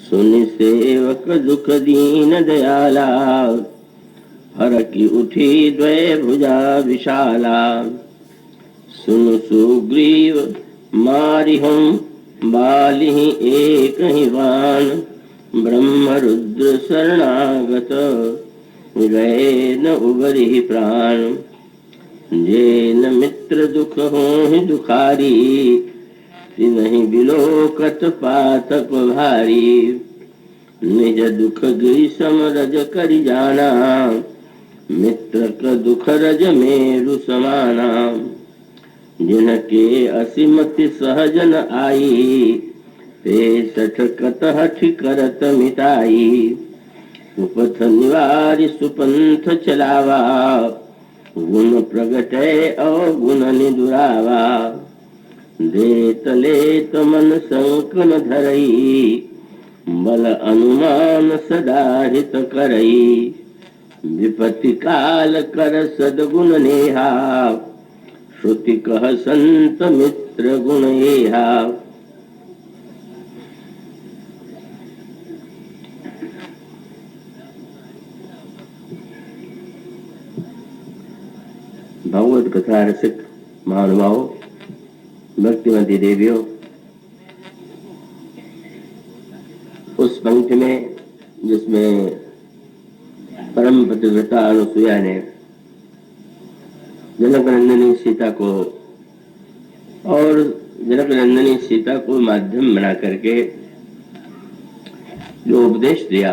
सुनि सेवक दुख दीन दयाला, हर की उठी द्वय भुजा विशाला। सुन सुग्रीव मारिहम बालिहि एक ही बाण, ब्रह्म रुद्र शरणागत गए न उबरिहि प्राण। जेन मित्र दुख होहि दुखारी, तिनहि बिलोकत पातक भारी। निज दुख गिरि सम रज करि जाना, मित्र क दुख रज मेरु समाना। जिनके असीमति सहजन आई, ते सठ कतहठ करत मिटाई। सुपथ निवारि सुपंथ चलावा, गुण प्रगटै अवगुण निदुरावा। देत लेत मन संकन धरई, बल अनुमान सदा हित करई। विपत्ति काल कर सद्गुण नेहा, श्रुति कह संत मित्र गुण एहा। भगवत कथा रसिक महानुभावों, भक्तिमती देवियों, उस पंक्ति में जिसमें परम पतिव्रता अनुसुईया ने जनक नंदिनी सीता को और जनक नंदिनी सीता को माध्यम बना करके जो उपदेश दिया,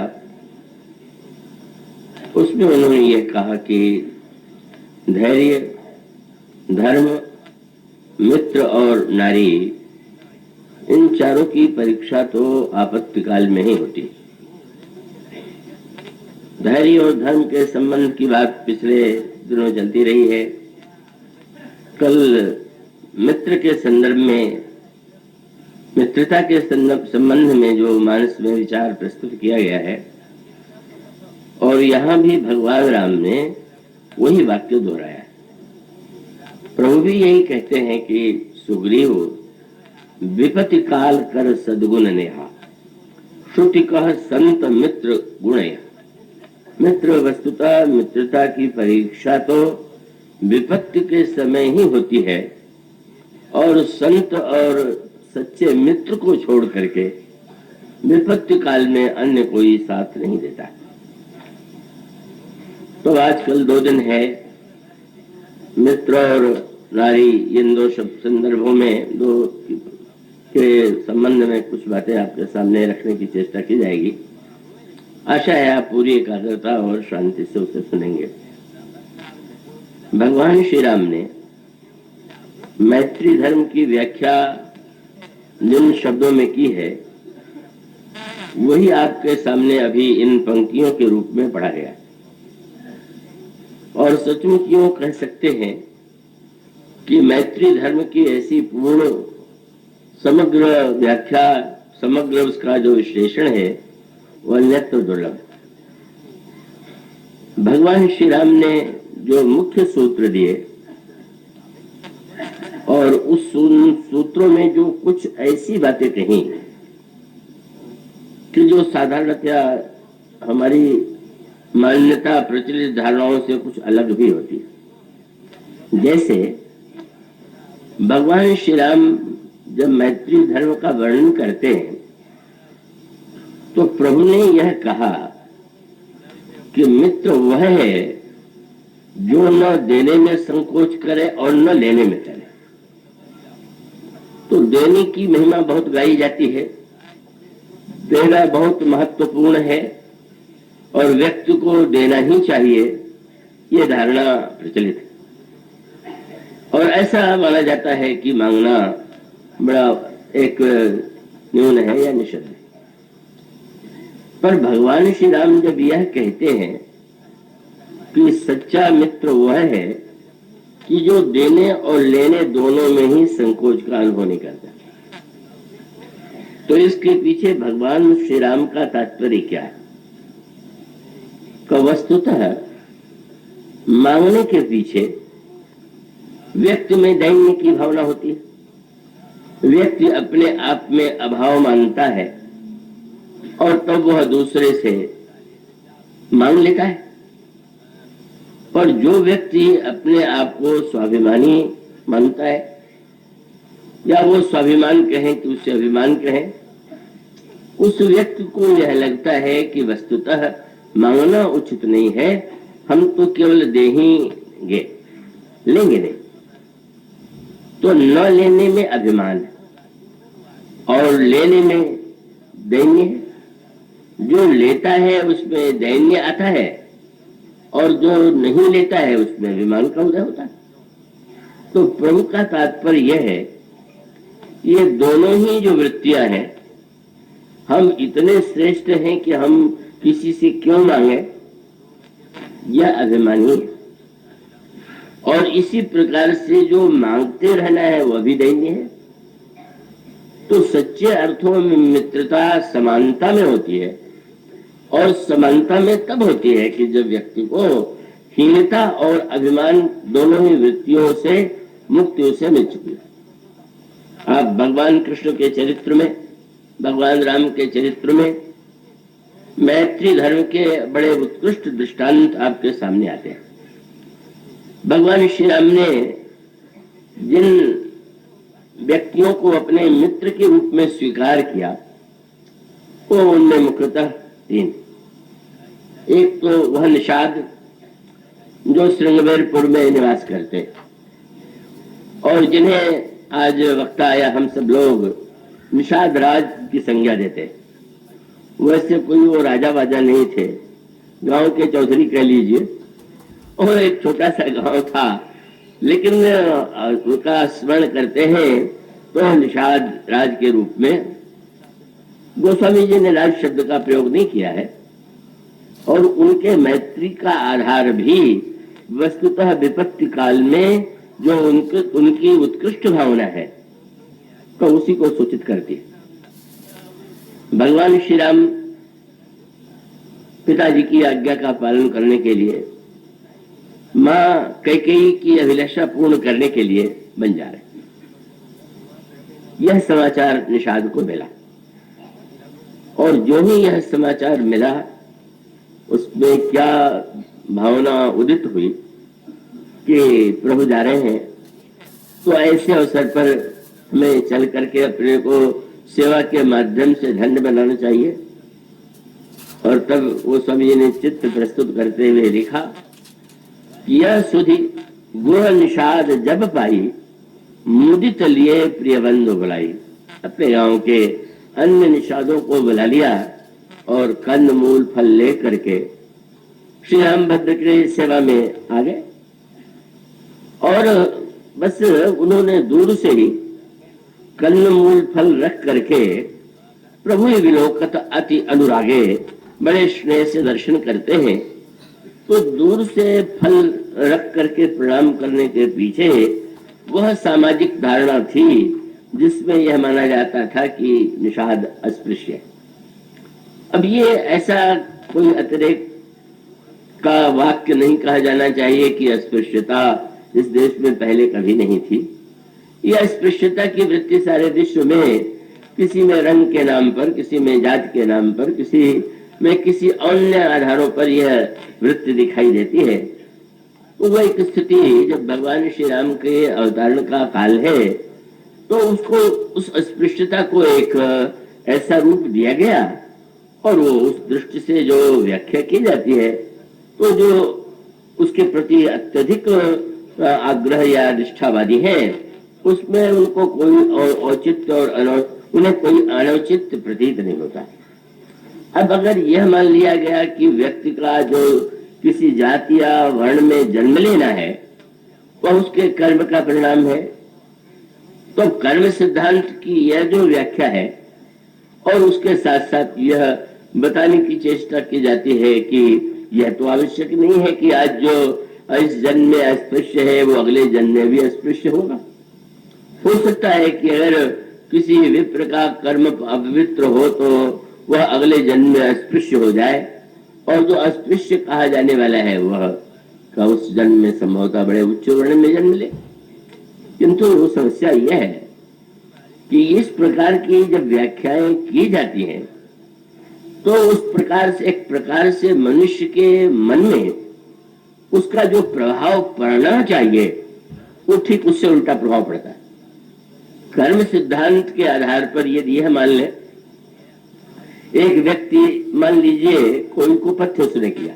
उसमें उन्होंने ये कहा कि धैर्य, धर्म, मित्र और नारी, इन चारों की परीक्षा तो आपत्तिकाल में ही होती है। धैर्य और धर्म के संबंध की बात पिछले दिनों चलती रही है। कल मित्र के संदर्भ में, मित्रता के संबंध में जो मानस में विचार प्रस्तुत किया गया है, और यहाँ भी भगवान राम ने वही वाक्य दोहराया। प्रभु भी यही कहते हैं कि सुग्रीव विपत्ति काल कर सद्गुण नेहा, श्रुति कह संत मित्र गुणया। मित्र वस्तुतः मित्रता की परीक्षा तो विपत्ति के समय ही होती है, और संत और सच्चे मित्र को छोड़ करके विपत्ति काल में अन्य कोई साथ नहीं देता। तो आजकल 2 दिन है, मित्र और नारी, इन 2 संदर्भों में, 2 के संबंध में कुछ बातें आपके सामने रखने की चेष्टा की जाएगी। आशा है आप पूरी एकाग्रता और शांति से उसे सुनेंगे। भगवान श्री राम ने मैत्री धर्म की व्याख्या जिन शब्दों में की है, वही आपके सामने अभी इन पंक्तियों के रूप में पढ़ा गया। और सचमुच यूं कह सकते हैं कि मैत्री धर्म की ऐसी पूर्ण समग्र व्याख्या, समग्र उसका जो विश्लेषण है, वह अन्यत्र दुर्लभ। भगवान श्री राम ने जो मुख्य सूत्र दिए, और उस सूत्रों में जो कुछ ऐसी बातें कही कि जो साधारणतया हमारी मान्यता, प्रचलित धारणाओं से कुछ अलग भी होती है। जैसे भगवान श्री राम जब मैत्री धर्म का वर्णन करते हैं, तो प्रभु ने यह कहा कि मित्र वह है जो न देने में संकोच करे और न लेने में करे। तो देने की महिमा बहुत गाई जाती है, देना बहुत महत्वपूर्ण है, और व्यक्ति को देना ही चाहिए, ये धारणा प्रचलित है। और ऐसा माना जाता है कि मांगना बड़ा एक न्यून है या निषिद्ध है। पर भगवान श्री राम जब यह कहते हैं कि सच्चा मित्र वह है कि जो देने और लेने दोनों में ही संकोच का अनुभव नहीं करता, तो इसके पीछे भगवान श्री राम का तात्पर्य क्या है? वस्तुतः मांगने के पीछे व्यक्ति में दैन्य की भावना होती है। व्यक्ति अपने आप में अभाव मानता है और तब वह दूसरे से मांग लेता है। और जो व्यक्ति अपने आप को स्वाभिमानी मानता है, या वो स्वाभिमान कहें कि उससे अभिमान कहें, उस व्यक्ति को यह लगता है कि वस्तुतः मांगना उचित नहीं है, हम तो केवल देंगे, लेंगे नहीं। तो न लेने में अभिमान है और लेने में दैन्य है। जो लेता है उसमें दैन्य आता है और जो नहीं लेता है उसमें अभिमान का उदय होता है। तो प्रभु का तात्पर्य यह है, ये दोनों ही जो वृत्तियां हैं, हम इतने श्रेष्ठ हैं कि हम किसी से क्यों मांगे, यह अभिमानी है। और इसी प्रकार से जो मांगते रहना है वह भी दैन्य है। तो सच्चे अर्थों में मित्रता समानता में होती है, और समानता में तब होती है कि जब व्यक्ति को हीनता और अभिमान दोनों ही वृत्तियों से मुक्ति से मिल चुकी है। आप भगवान कृष्ण के चरित्र में, भगवान राम के चरित्र में मैत्री धर्म के बड़े उत्कृष्ट दृष्टांत आपके सामने आते हैं। भगवान श्री राम ने जिन व्यक्तियों को अपने मित्र के रूप में स्वीकार किया, वो उनमें मुख्यतः तीन। एक तो वह निषाद जो श्रृंगवेरपुर में निवास करते और जिन्हें आज वक्त आया हम सब लोग निषाद राज की संज्ञा देते। वैसे कोई वो राजा वाजा नहीं थे, गांव के चौधरी कह लीजिए, और एक छोटा सा गांव था, लेकिन उनका स्मरण करते हैं तो निषाद राज के रूप में। गोस्वामी जी ने राज शब्द का प्रयोग नहीं किया है, और उनके मैत्री का आधार भी वस्तुतः विपत्ति काल में जो उनकी उत्कृष्ट भावना है तो उसी को सूचित करती है। भगवान श्री राम पिताजी की आज्ञा का पालन करने के लिए माँ कैकेयी की अभिलाषा पूर्ण करने के लिए बन जा रहे। यह समाचार निषाद को मिला, और जो ही यह समाचार मिला उसमें क्या भावना उदित हुई कि प्रभु जा रहे हैं, तो ऐसे अवसर पर हमें चल करके अपने को सेवा के माध्यम से धन्य बनाना चाहिए। और तब वो स्वामी जी ने चित्त प्रस्तुत करते हुए लिखा, यह सुधि गुण निषाद जब पाई, मुदित लिए प्रिय बंधु बुलाई। अपने गांव के अन्य निषादों को बुला लिया और कंद मूल फल ले करके श्री रामभद्र की सेवा में आ गए। और बस उन्होंने दूर से ही कंद मूल फल रख करके प्रभु विलोकत अति अनुरागे बड़े स्नेह से दर्शन करते हैं। तो दूर से फल रख करके प्रणाम करने के पीछे वह सामाजिक धारणा थी जिसमें यह माना जाता था कि निषाद अस्पृश्य है। अब ये ऐसा कोई अतिरेक का वाक्य नहीं कहा जाना चाहिए कि अस्पृश्यता इस देश में पहले कभी नहीं थी। यह अस्पृश्यता की वृत्ति सारे विश्व में किसी में रंग के नाम पर, किसी में जाति के नाम पर, किसी में किसी अन्य आधारों पर यह वृत्ति दिखाई देती है। तो वह एक स्थिति जब भगवान श्री राम के अवतरण का काल है तो उसको, उस अस्पृश्यता को एक ऐसा रूप दिया गया, और वो उस दृष्टि से जो व्याख्या की जाती है तो जो उसके प्रति अत्यधिक आग्रह या निष्ठावादी है उसमें उनको कोई औचित्य और उन्हें कोई अनौचित्य प्रतीत नहीं होता। अब अगर यह मान लिया गया कि व्यक्ति का जो किसी जाति या वर्ण में जन्म लेना है वह उसके कर्म का परिणाम है, तो कर्म सिद्धांत की यह जो व्याख्या है और उसके साथ साथ यह बताने की चेष्टा की जाती है कि यह तो आवश्यक नहीं है कि आज जो इस जन्म में अस्पृश्य है वो अगले जन्म में भी अस्पृश्य होगा। हो सकता है कि अगर किसी विप्र का कर्म अपवित्र हो तो वह अगले जन्म में अस्पृश्य हो जाए, और जो अस्पृश्य कहा जाने वाला है वह का उस जन्म में संभवतः बड़े उच्च वर्ण में जन्म ले। किंतु वो समस्या यह है कि इस प्रकार की जब व्याख्याएं की जाती हैं तो उस प्रकार से एक प्रकार से मनुष्य के मन में उसका जो प्रभाव पड़ना चाहिए वो ठीक उससे उल्टा प्रभाव पड़ता है। कर्म सिद्धांत के आधार पर यदि यह मान ले, एक व्यक्ति मान लीजिए कोई कुपथ्य उसने किया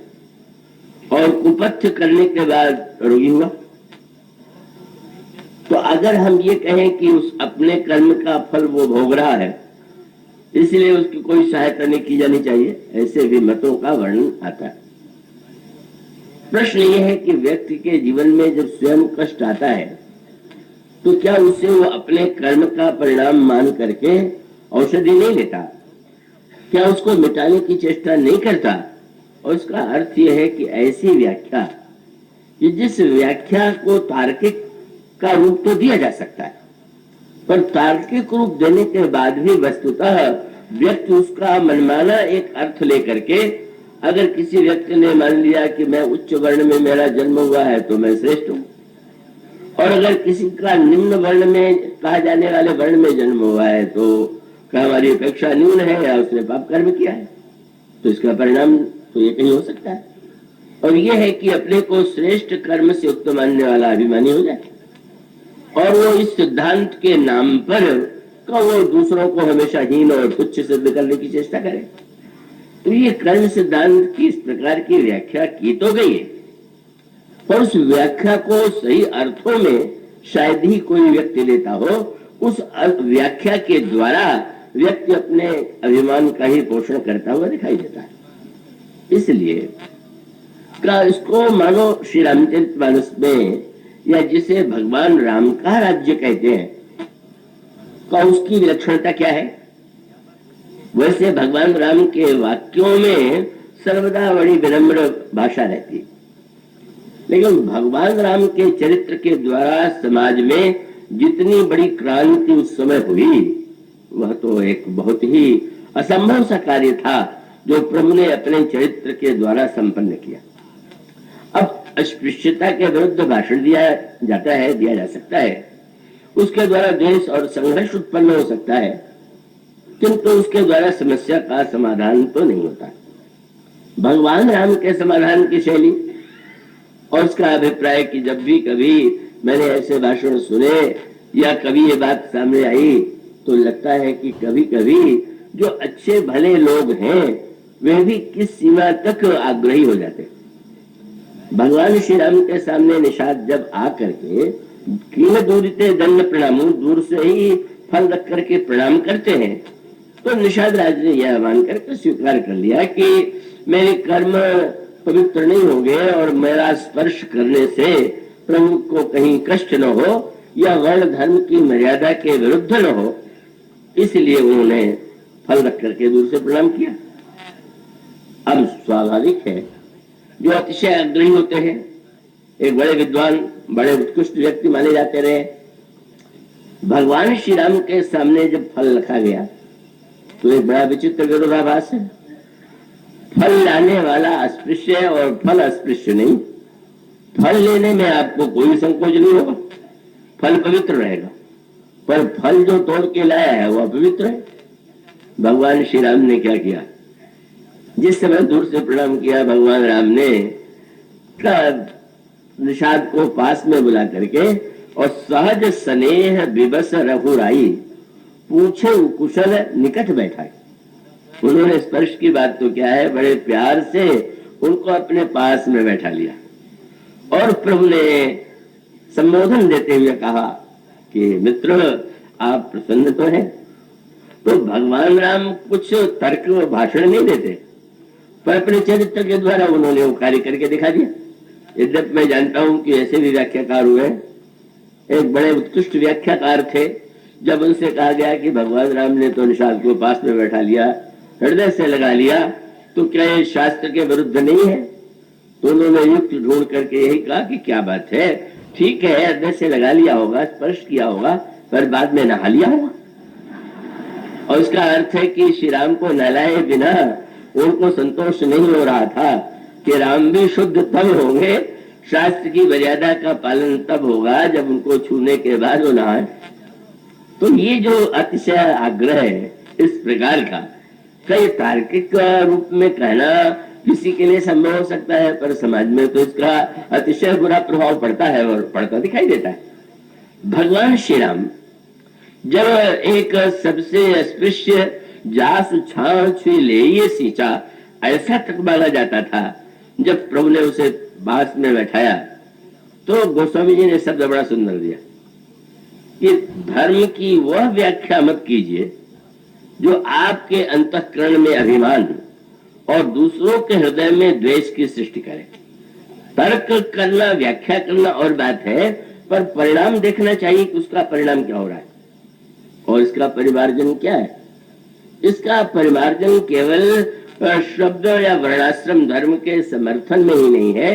और कुपथ्य करने के बाद रोगी हुआ, तो अगर हम ये कहें कि उस अपने कर्म का फल वो भोग रहा है इसलिए उसकी कोई सहायता नहीं की जानी चाहिए, ऐसे भी मतों का वर्णन आता है। प्रश्न यह है कि व्यक्ति के जीवन में जब स्वयं कष्ट आता है तो क्या उसे वो अपने कर्म का परिणाम मान करके औषधि नहीं लेता, क्या उसको मिटाने की चेष्टा नहीं करता? और इसका अर्थ यह है कि ऐसी व्याख्या कि जिस व्याख्या को तार्किक का रूप तो दिया जा सकता है, पर तार्किक रूप देने के बाद भी वस्तुतः व्यक्ति उसका मनमाना एक अर्थ लेकर के, अगर किसी व्यक्ति ने मान लिया कि मैं उच्च वर्ण में मेरा जन्म हुआ है तो मैं श्रेष्ठ हूं, और अगर किसी का निम्न वर्ण में कहा जाने वाले वर्ण में जन्म हुआ है तो हमारी अपेक्षा न्यून है या उसने पाप कर्म किया है, तो इसका परिणाम तो ये कहीं हो सकता है। और ये है कि अपने को श्रेष्ठ कर्म से युक्त मानने वाला अभिमानी हो जाए और वो इस सिद्धांत के नाम पर वो दूसरों को हमेशा हीन और तुच्छ सिद्ध करने की चेष्टा करे। तो ये कर्म सिद्धांत की इस प्रकार की व्याख्या की तो गई है, पर उस व्याख्या को सही अर्थों में शायद ही कोई व्यक्ति लेता हो। उस व्याख्या के द्वारा व्यक्ति अपने अभिमान का ही पोषण करता हुआ दिखाई देता है। इसलिए इसको मानो श्री रामचरितमानस में, या जिसे भगवान राम का राज्य कहते हैं, का उसकी विलक्षणता क्या है? वैसे भगवान राम के वाक्यों में सर्वदा बड़ी विनम्र भाषा रहती है, लेकिन भगवान राम के चरित्र के द्वारा समाज में जितनी बड़ी क्रांति उस समय हुई वह तो एक बहुत ही असंभव सा कार्य था जो प्रभु ने अपने चरित्र के द्वारा संपन्न किया। अब अस्पृश्यता के विरुद्ध भाषण दिया जाता है, दिया जा सकता है, उसके द्वारा द्वेष और संघर्ष उत्पन्न हो सकता है, किंतु उसके द्वारा समस्या का समाधान तो नहीं होता। भगवान राम के समाधान की शैली और उसका अभिप्राय कि जब भी कभी मैंने ऐसे भाषण सुने या कभी ये बात सामने आई तो लगता है कि कभी कभी जो अच्छे भले लोग हैं वे भी किस सीमा तक आग्रही हो जाते। भगवान श्री राम के सामने निषाद जब आ करके कीन दूरिते दंड प्रणाम, दूर से ही फल रख करके प्रणाम करते हैं, तो निषाद राज ने यह मान करके स्वीकार कर लिया कि मेरे कर्म पवित्र नहीं होंगे और मेरा स्पर्श करने से प्रभु को कहीं कष्ट न हो या वर्ण धर्म की मर्यादा के विरुद्ध न हो, इसलिए उन्होंने फल रख करके दूर से प्रणाम किया। अब स्वाभाविक है जो अतिशय आग्रही होते हैं, एक बड़े विद्वान बड़े उत्कृष्ट व्यक्ति माने जाते रहे, भगवान श्री राम के सामने जब फल रखा गया तो एक बड़ा विचित्र विरोधाभास है। फल लाने वाला अस्पृश्य है और फल अस्पृश्य नहीं। फल लेने में आपको कोई संकोच नहीं होगा, फल पवित्र रहेगा, पर फल जो तोड़ के लाया है वो अपवित्र है। भगवान श्री राम ने क्या किया? जिस समय दूर से प्रणाम किया भगवान राम ने निषाद को पास में बुला करके और सहज स्नेह विवश रघुराई पूछे कुशल निकट बैठाए। उन्होंने स्पर्श की बात तो क्या है, बड़े प्यार से उनको अपने पास में बैठा लिया और प्रभु ने संबोधन देते हुए कहा कि मित्र आप प्रसन्न तो हैं। तो भगवान राम कुछ तर्क भाषण नहीं देते, पर अपने चरित्र के द्वारा उन्होंने वो कार्य करके दिखा दिया। यद्यप मैं जानता हूं कि ऐसे भी व्याख्याकार हुए, एक बड़े उत्कृष्ट व्याख्याकार थे, जब उनसे कहा गया कि भगवान राम ने तो निषाद को पास में बैठा लिया, हृदय से लगा लिया, तो क्या ये शास्त्र के विरुद्ध नहीं है? तो उन्होंने युक्ति ढूंढ करके यही कहा कि क्या बात है, ठीक है हृदय से लगा लिया होगा, स्पर्श किया होगा, पर बाद में नहा लिया होगा। और इसका अर्थ है कि श्री राम को नहलाए बिना उनको संतोष नहीं हो रहा था कि राम भी शुद्ध तब होंगे, शास्त्र की मर्यादा का पालन तब होगा जब उनको छूने के बाद वो नहाए। तो ये जो अतिशय आग्रह है इस प्रकार का, कई तार्किक रूप में कहना किसी के लिए संभव हो सकता है, पर समाज में तो इसका अतिशय बुरा प्रभाव पड़ता है और पड़ता दिखाई देता है। भगवान श्री राम जब एक सबसे अस्पृश्य जास छाछ ले ये सींचा, ऐसा तक माना जाता था। जब प्रभु ने उसे बांस में बैठाया तो गोस्वामी जी ने शब्द बड़ा सुंदर दिया कि धर्म की वह व्याख्या मत कीजिए जो आपके अंतःकरण में अभिमान और दूसरों के हृदय में द्वेष की सृष्टि करे। तर्क करना, व्याख्या करना और बात है, पर परिणाम देखना चाहिए कि उसका परिणाम क्या हो रहा है और इसका परिमार्जन क्या है। इसका परिमार्जन केवल शब्द या वर्णाश्रम धर्म के समर्थन में ही नहीं है,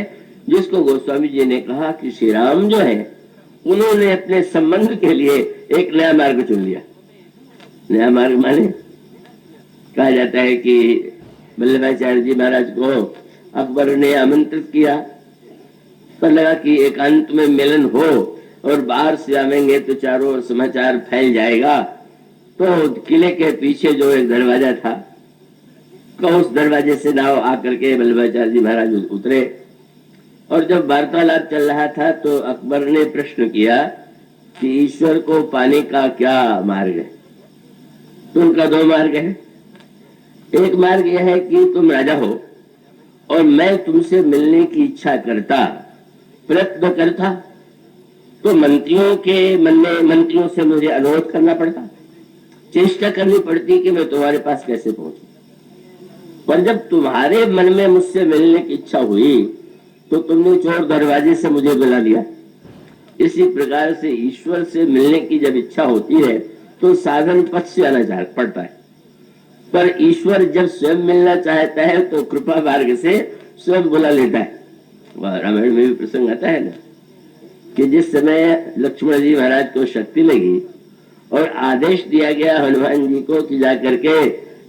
जिसको गोस्वामी जी ने कहा कि श्री राम जो है उन्होंने अपने संबंध के लिए एक नया मार्ग चुन लिया। नया मार्ग माने कहा जाता है कि वल्लभाचार्य जी महाराज को अकबर ने आमंत्रित किया, पर लगा कि एकांत में मिलन हो और बाहर से आवेंगे तो चारों ओर समाचार फैल जाएगा। तो किले के पीछे जो एक दरवाजा था, तो उस दरवाजे से नाव आकर के वल्लभाचार्य जी महाराज उतरे और जब वार्तालाप चल रहा था तो अकबर ने प्रश्न किया कि ईश्वर को पाने का क्या मार्ग है। तो उनका दो मार्ग है। एक मार्ग यह है कि तुम राजा हो और मैं तुमसे मिलने की इच्छा करता, प्रयत्न करता, तो मंत्रियों के मन में मंत्रियों से मुझे अनुरोध करना पड़ता, चेष्टा करनी पड़ती कि मैं तुम्हारे पास कैसे पहुंचूं। पर जब तुम्हारे मन में मुझसे मिलने की इच्छा हुई तो तुमने चोर दरवाजे से मुझे बुला लिया। इसी प्रकार से ईश्वर से मिलने की जब इच्छा होती है तो साधन पथ से आना पड़ता है, पर ईश्वर जब स्वयं मिलना चाहता है तो कृपा मार्ग से स्वयं बुला लेता है। वह रामायण में भी प्रसंग आता है ना कि जिस समय लक्ष्मण जी महाराज को शक्ति लगी और आदेश दिया गया हनुमान जी को कि जाकर के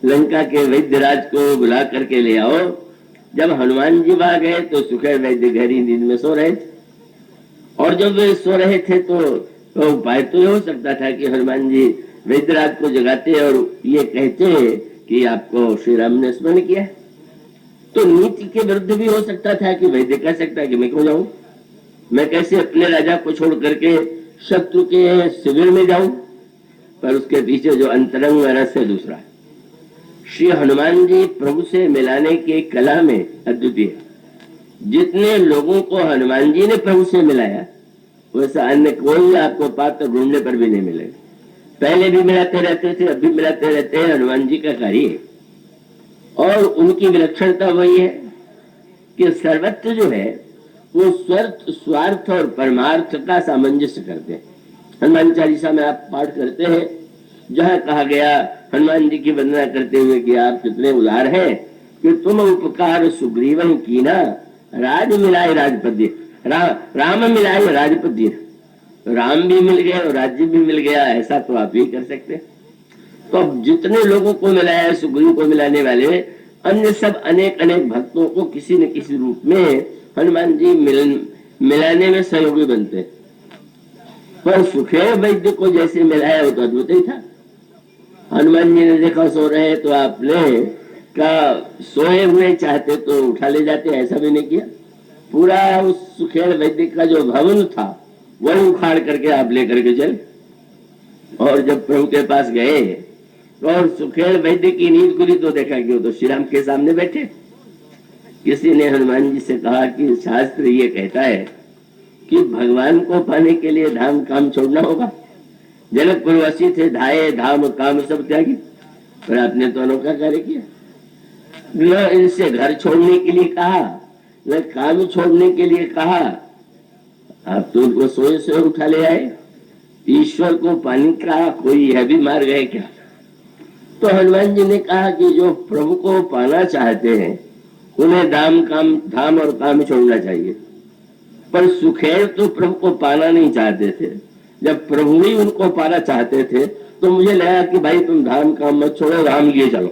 लंका के वैद्यराज को बुला करके ले आओ। जब हनुमान जी वहां गए तो सुखेर वैद्य गहरी नींद में सो रहे थे, और जब वे सो रहे थे तो उपाय तो हो सकता था कि हनुमान जी वैद्यराज को जगाते और ये कहते कि आपको श्री राम ने स्मरण किया। तो नीति के विरुद्ध भी हो सकता था कि वैद्य कह सकता कि मैं क्यों जाऊं, मैं कैसे अपने राजा को छोड़ करके शत्रु के शिविर में जाऊं। पर उसके पीछे जो अंतरंग रस है दूसरा है। श्री हनुमान जी प्रभु से मिलाने की कला में अद्वितीय। जितने लोगों को हनुमान जी ने प्रभु से मिलाया वैसा अन्य कोई आपको पात्र ढूंढने पर भी नहीं मिलेगा। पहले भी मिलाते रहते थे, अब भी मिलाते रहते हैं, हनुमान जी का कार्य है। और उनकी विलक्षणता वही है कि सर्वत्र जो है वो स्वार्थ और परमार्थ का सामंजस्य करते हैं। हनुमान चालीसा में आप पाठ करते हैं, जहां कहा गया हनुमान जी की वंदना करते हुए कि आप कितने उदार हैं कि तुम उपकार सुग्रीवन कीना, राज मिलाए राजपद्य, राम मिलाए राजपद्य। राम भी मिल गए और राज्य भी मिल गया, ऐसा तो आप ही कर सकते हैं। तो अब जितने लोगों को मिलाया, सुग्रीव को मिलाने वाले अन्य सब अनेक अनेक भक्तों को किसी न किसी रूप में हनुमान जी मिलाने में सहयोगी बनते हैं। पर सुखेर वैद्य को जैसे मिलाया वो तो अद्भुत ही था। हनुमान जी ने देखा सो रहे तो आपने का सोए हुए चाहते तो उठा ले जाते, ऐसा भी नहीं किया। पूरा उस सुखेर वैद्य का जो भवन था वही उखाड़ करके आप लेकर के चले। और जब प्रभु के पास गए और सुखेर वैद्य की नींद खुली तो देखा कि वो तो श्री राम के सामने बैठे। किसी ने हनुमान जी से कहा कि शास्त्र ये कहता है कि भगवान को पाने के लिए धाम काम छोड़ना होगा। जनकपुरवासी थे, धाये धाम काम सब त्यागी, पर आपने तो अनोखा कार्य किया। न इनसे घर छोड़ने के लिए कहा, न काम छोड़ने के लिए कहा, आप तो उनको सोए से उठा ले आए। ईश्वर को पाने का कोई यह भी मार्ग है क्या? तो हनुमान जी ने कहा कि जो प्रभु को पाना चाहते हैं उन्हें धाम और काम छोड़ना चाहिए। पर सुखेर तो प्रभु को पाना नहीं चाहते थे। जब प्रभु ही उनको पाना चाहते थे तो मुझे लगा कि भाई तुम धाम काम मत छोड़ो, राम लिए चलो।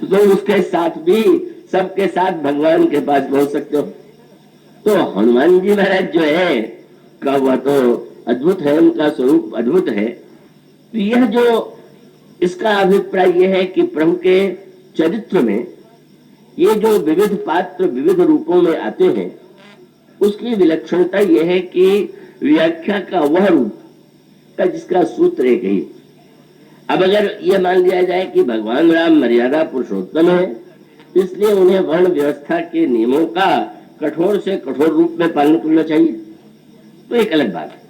तो उसके साथ भी सबके साथ भगवान के पास पहुंच सकते हो। तो हनुमान जी महाराज जो है का वह तो अद्भुत है, उनका स्वरूप अद्भुत है। तो यह जो इसका अभिप्राय यह है कि प्रभु के चरित्र में ये जो विविध पात्र विविध रूपों में आते हैं, उसकी विलक्षणता यह है कि व्याख्या का वह रूप का जिसका सूत्र एक ही। अब अगर यह मान लिया जाए कि भगवान राम मर्यादा पुरुषोत्तम है, इसलिए उन्हें वर्ण व्यवस्था के नियमों का कठोर से कठोर रूप में पालन करना चाहिए, तो एक अलग बात है।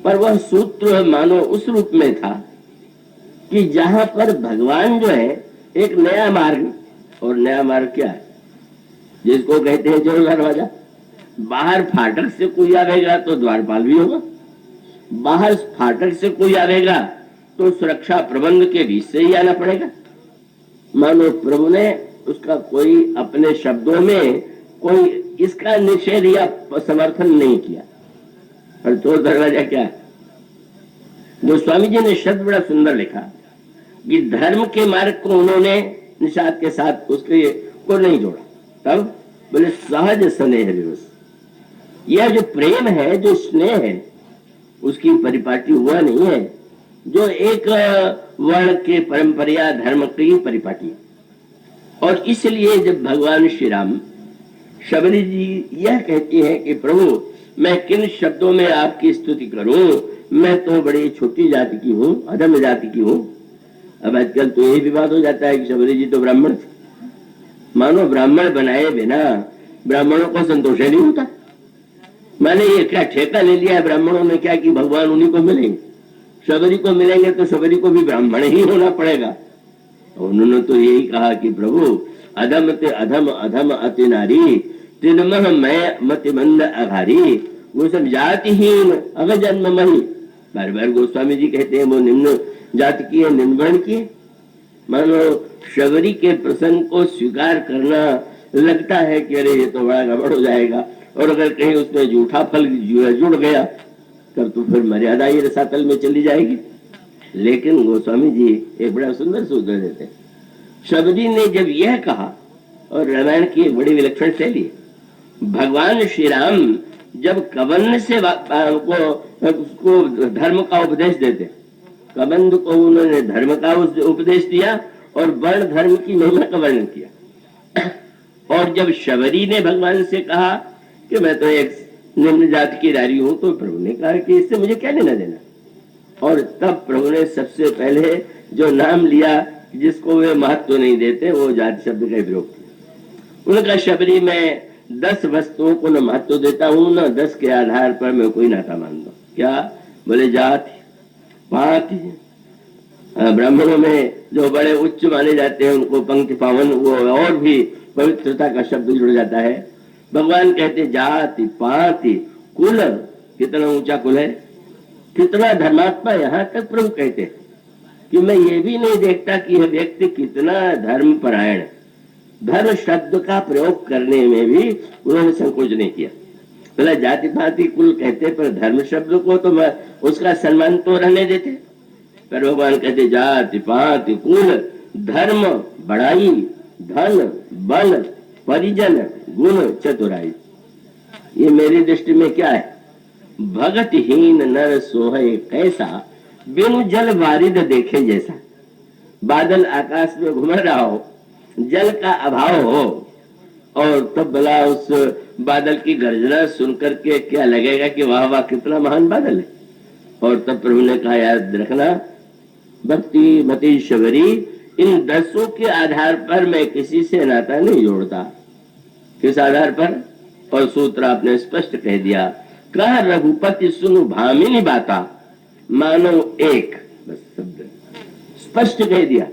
पर वह सूत्र मानो उस रूप में था कि जहां पर भगवान जो है एक नया मार्ग, और नया मार्ग क्या है, जिसको कहते हैं चोर दरवाजा। बाहर फाटक से कोई आवेगा तो द्वारपाल भी होगा, बाहर फाटक से कोई आवेगा तो सुरक्षा प्रबंध के बीच से ही आना पड़ेगा। मानो प्रभु ने उसका कोई अपने शब्दों में कोई इसका निषेध या समर्थन नहीं किया। और चोर दरवाजा क्या है? गोस्वामी जी ने शब्द बड़ा सुंदर लिखा कि धर्म के मार्ग को उन्होंने निषाद के साथ उसके को नहीं जोड़ा। तब बोले सहज स्नेह दिवस, यह जो प्रेम है, जो स्नेह है, उसकी परिपाटी हुआ नहीं है जो एक वर्ण के परंपरा धर्म की परिपाटी। और इसलिए जब भगवान श्री राम शबरी जी यह कहती हैं कि प्रभु मैं किन शब्दों में आपकी स्तुति करूं, मैं तो बड़ी छोटी जाति की हूं, अधम जाति की हूं। अब आजकल तो यही विवाद हो जाता है कि शबरी जी तो ब्राह्मण थे। मानो ब्राह्मण बनाए बिना ब्राह्मणों को संतोष नहीं होता। मैंने ये क्या ठेका ले लिया है ब्राह्मणों ने क्या कि भगवान उन्हीं को मिलेंगे, शबरी को मिलेंगे तो शबरी को भी ब्राह्मण ही होना पड़ेगा। उन्होंने तो यही कहा कि प्रभु अधम ते अधम अधम अति नारी तिनमह मैं मति मंद अघारी, वो सब जातिहीन अग जन्म मही। बार बार गोस्वामी जी कहते हैं वो निम्न जाति की है, निम्न वर्ण की है। मानो शबरी के प्रसंग को स्वीकार करना लगता है कि अरे ये तो बड़ा गड़बड़ हो जाएगा, और अगर कहीं उसमें झूठा फल जुड़ गया तब तो फिर मर्यादा ही रसातल में चली जाएगी। लेकिन गोस्वामी जी एक बड़ा सुंदर सूत्र देते हैं। शबरी ने जब यह कहा, और रामायण की एक बड़ी विलक्षण शैली है, भगवान श्री राम जब कबंध से उसको धर्म का उपदेश देते, कबंध को उन्होंने धर्म का उपदेश दिया और वर्ण धर्म की महिमा का वर्णन किया। और जब शबरी ने भगवान से कहा कि मैं तो एक निम्न जाति की नारी हूं, तो प्रभु ने कहा कि इससे मुझे क्या लेना देना। और तब प्रभु ने सबसे पहले जो नाम लिया जिसको वे महत्व नहीं देते, वो जाति शब्द का प्रयोग किया। उनका शबरी में 10 वस्तुओं को न महत्व देता हूं, न 10 के आधार पर मैं कोई नाता मानता। क्या बोले? जाति पाति, ब्राह्मणों में जो बड़े उच्च माने जाते हैं उनको पंक्ति पावन, वो और भी पवित्रता का शब्द जुड़ जाता है। भगवान कहते जाति पाति कुल, कितना ऊंचा कुल है, कितना धर्मात्मा। यहाँ तक प्रभु कहते हैं कि मैं ये भी नहीं देखता कि यह व्यक्ति कितना धर्म परायण। धर्म शब्द का प्रयोग करने में भी उन्होंने संकोच नहीं किया। पहले जाति पाति कुल कहते, पर धर्म शब्द को तो उसका सम्मान तो रहने देते। पर भगवान कहते जाति पाति कुल धर्म बड़ाई धन बल परिजन गुण चतुराई। ये मेरी दृष्टि में क्या है? भगतहीन नर सोहे कैसा, बिनु जल वारिद देखे जैसा। बादल आकाश में घूम रहा हो, जल का अभाव हो, और तब भला उस बादल की गर्जना सुनकर के क्या लगेगा कि वाह वाह कितना महान बादल है। और तब प्रभु ने कहा याद रखना, भक्ति मति शबरी, इन 10 के आधार पर मैं किसी से नाता नहीं जोड़ता। किस आधार पर? और सूत्र आपने स्पष्ट कह दिया, कह रघुपति सुनु भामिनी बाता, मानो एक, बस शब्द स्पष्ट कह दिया।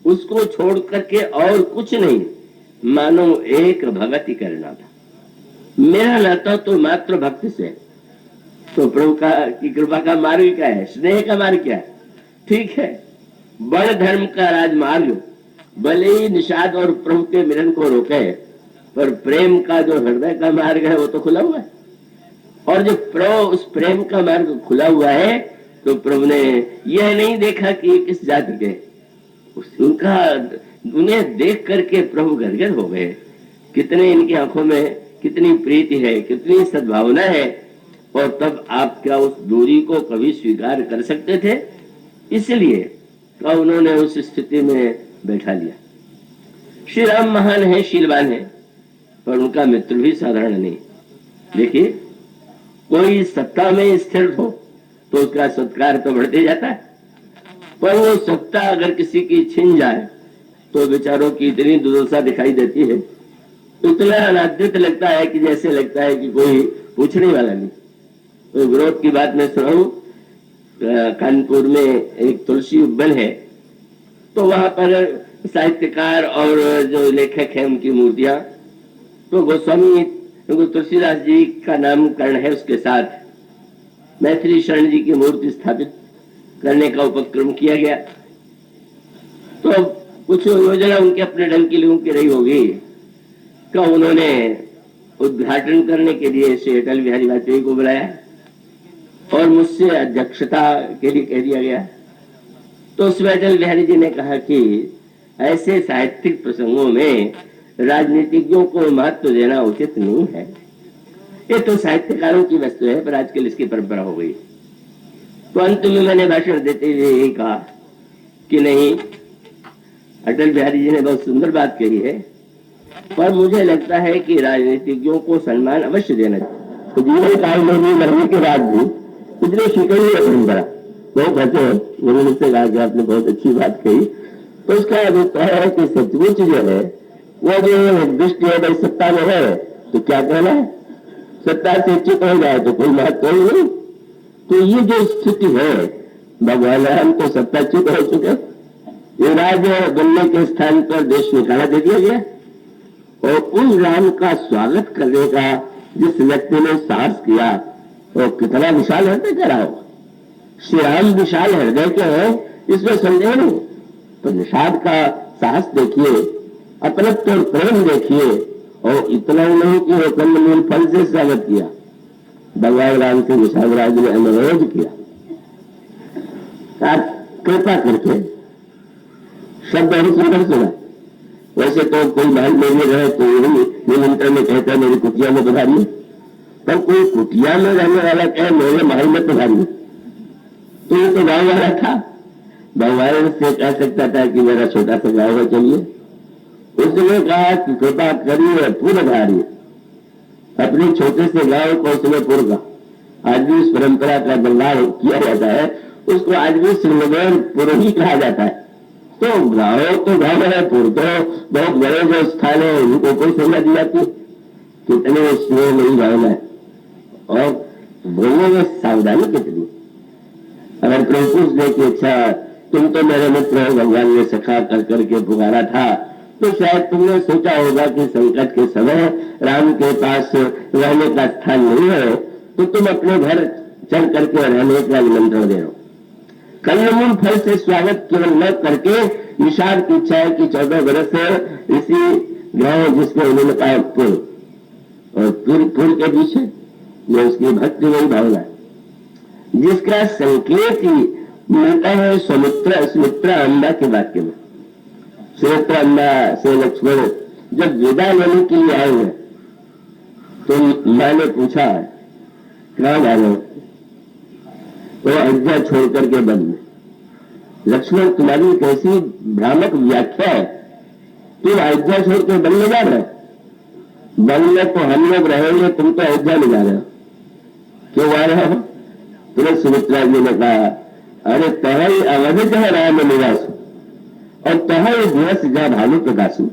उसको छोड़ करके और कुछ नहीं, मानो एक भगति करना था। मेरा नाता तो मात्र भक्ति से। तो प्रभु का की कृपा का मार्ग क्या है? स्नेह का मार्ग क्या है? ठीक है, बड़ धर्म का राजमार्ग भले ही निषाद और प्रभु के मिलन को रोके, पर प्रेम का जो हृदय का मार्ग है वो तो खुला हुआ है। और जब प्रभु उस प्रेम का मार्ग खुला हुआ है, तो प्रभु ने यह नहीं देखा कि किस जाति के, उनका उन्हें देख करके प्रभु गदगद हो गए। कितने इनकी आंखों में कितनी प्रीति है, कितनी सद्भावना है। और तब आप क्या उस दूरी को कभी स्वीकार कर सकते थे? इसलिए का उन्होंने उस स्थिति में बैठा लिया। श्री राम महान है, शीलवान है, पर उनका मित्र भी साधारण नहीं। देखिए, कोई सत्ता में स्थिर हो तो उसका सत्कार तो बढ़ते जाता है, पर वो सत्ता अगर किसी की छिन जाए तो बेचारों की इतनी दुर्दशा दिखाई देती है, इतना अनादृत लगता है कि जैसे लगता है कि कोई पूछने वाला नहीं। तो विरोध की बात मैं सुनाऊं, कानपुर में एक तुलसी उद्यान है, तो वहां पर साहित्यकार और जो लेखक है उनकी मूर्तियां, तो गोस्वामी तुलसीदास जी का नामकरण है, उसके साथ मैथिली शरण जी की मूर्ति स्थापित करने का उपक्रम किया गया। तो कुछ योजना उनके अपने ढंग की लोगों की रही होगी, तो उन्होंने उद्घाटन करने के लिए श्री अटल बिहारी वाजपेयी को बुलाया और मुझसे अध्यक्षता के लिए कह दिया गया। तो उसमें अटल बिहारी जी ने कहा कि ऐसे साहित्यिक प्रसंगों में राजनीतिज्ञों को महत्व देना उचित नहीं है, ये तो साहित्यकारों की वस्तु है, पर आजकल इसकी परंपरा हो गई। तो अंत में मैंने भाषण देते हुए यही कहा कि नहीं, अटल बिहारी जी ने बहुत सुंदर बात कही है, पर मुझे लगता है कि राजनीतिज्ञों को सम्मान अवश्य देना चाहिए। तो जीवन काल में भी मरने के बाद भी इतनी शिकड़ी है परंपरा, बहुत अच्छे हैं। मैंने मुझसे कहा कि आपने बहुत अच्छी बात कही। तो उसका अभिप्राय है कि सचमुच जो है वो जो दृष्टि है भाई सत्ता में है तो क्या कहना है, सत्ता से चित हो जाए तो कोई महत्व ही नहीं। तो ये जो स्थिति है, भगवान राम तो सत्ताच्युत हो चुके, युवराज बनने के स्थान पर देश निकाला दे दिया गया, और उस राम का स्वागत करने का जिस व्यक्ति ने साहस किया वो कितना विशाल हृदय का रहा होगा। श्री राम विशाल हृदय के हैं, इसमें संदेह नहीं। तो निषाद का साहस देखिए, अपनत्व और प्रेम देखिए, और इतना ही नहीं कि वो कंदमूल फल से स्वागत किया, भगवान राम से निषाद राज ने अनुरोध किया, आप कृपा करके शब्द और सुंदर सुना। वैसे तो कोई महल में भी रहे तो यही निमंत्रण में कहता है मेरी कुटिया में पधारिए, पर कोई कुटिया में रहने वाला कहे मेरे महल में पधारिए, तो ये तो गाँव वाला था, भगवान से कह सकता था कि मेरा छोटा सा गाँव है, चलिए। उसने कहा कि कृपा करिए पूर्ण धारिए, अपने छोटे से गाँव को उसने पूर्ण का। आज भी इस परंपरा का बदलाव किया जाता है, उसको आज भी श्रीनगर पूर्व ही कहा जाता है। तो गाँव तो गाँव है, पूर्व तो बहुत बड़े जो स्थान है उनको कोई संज्ञा दी जाती, कितने स्नेह नहीं भावना है, और बोलने में सावधानी कितनी। अगर प्रभु पूछ दे कि अच्छा तुम तो मेरे मित्र हो, भगवान ने सखा कर करके पुकारा था, तो शायद तुमने सोचा होगा कि संकट के समय राम के पास रहने का स्थान नहीं है, तो तुम अपने घर चल करके रहने का निमंत्रण दे रहे हो। कंदमूल फल से स्वागत केवल न करके निषाद की इच्छा है कि 14 वर्ष इसी गांव जिसमें उन्होंने कहा पुर, और पुर के पीछे ये उसकी भक्ति वही भावना है, जिसका संकेत ही मिलता है सुमित्रा अम्बा के वाक्य में। सुमित्रा अम्बा से लक्ष्मण जब विदा लेने के लिए आए हैं तो मां ने पूछा कहां जा रहे हो, वो अयोध्या छोड़ करके वन में। लक्ष्मण तुम्हारी कैसी भ्रामक व्याख्या है, तुम अयोध्या छोड़ के वन में जा रहे हो, वन में तो हम लोग रहेंगे, तुम तो अयोध्या में जा रहे हो, क्यों आ रहे हो? तुरंत सुमित्रा जी ने कहा अरे तहई अवध जहाँ राम निवासु और तहई दिवस जहाँ भानु प्रकाशु।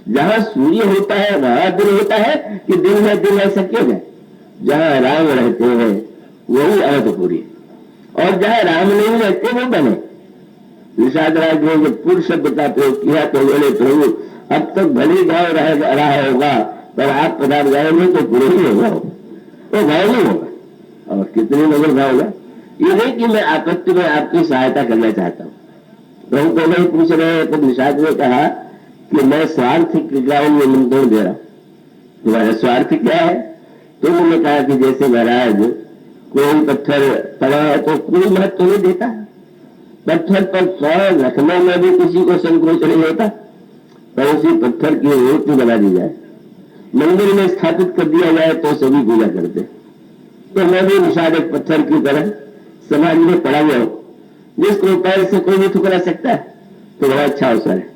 जहाँ सूर्य होता है वहां दिन होता है कि दिन में दिन ऐसा क्यों है? जहाँ राम रहते हैं वही अवधपुरी, और जहाँ राम नहीं रहते वो बने। निषाद राज ने जब पूर्व शब्द का प्रयोग किया तो बोले प्रभु अब तक भले गाँव रहा होगा, पर आप पदार्थ जाएंगे तो पूरे ही होगा, वो गाँव नहीं होगा। और कितने नगर गाँव होगा? ये नहीं कि मैं आपत्ति में आपकी सहायता करना चाहता हूँ। प्रभु को नहीं पूछ रहे हैं, तो निषाद ने कहा कि मैं स्वार्थ गाँव में निमंत्रण दे रहा हूँ, तुम्हारा स्वार्थ क्या है? तो उन्होंने कहा कि जैसे महाराज कोई पत्थर पड़ा है तो कोई महत्व नहीं देता, पत्थर पर सौ रखने में भी किसी को संकोच नहीं होता, पर उसी पत्थर की मूर्ति बना दी जाए, मंदिर में स्थापित कर दिया जाए तो सभी पूजा करते। तो मैं भी निषाद एक पत्थर की तरह समाज में पड़ा गया हूं, जिसको पैर से कोई नहीं ठुकरा सकता है, तो बड़ा अच्छा अवसर है।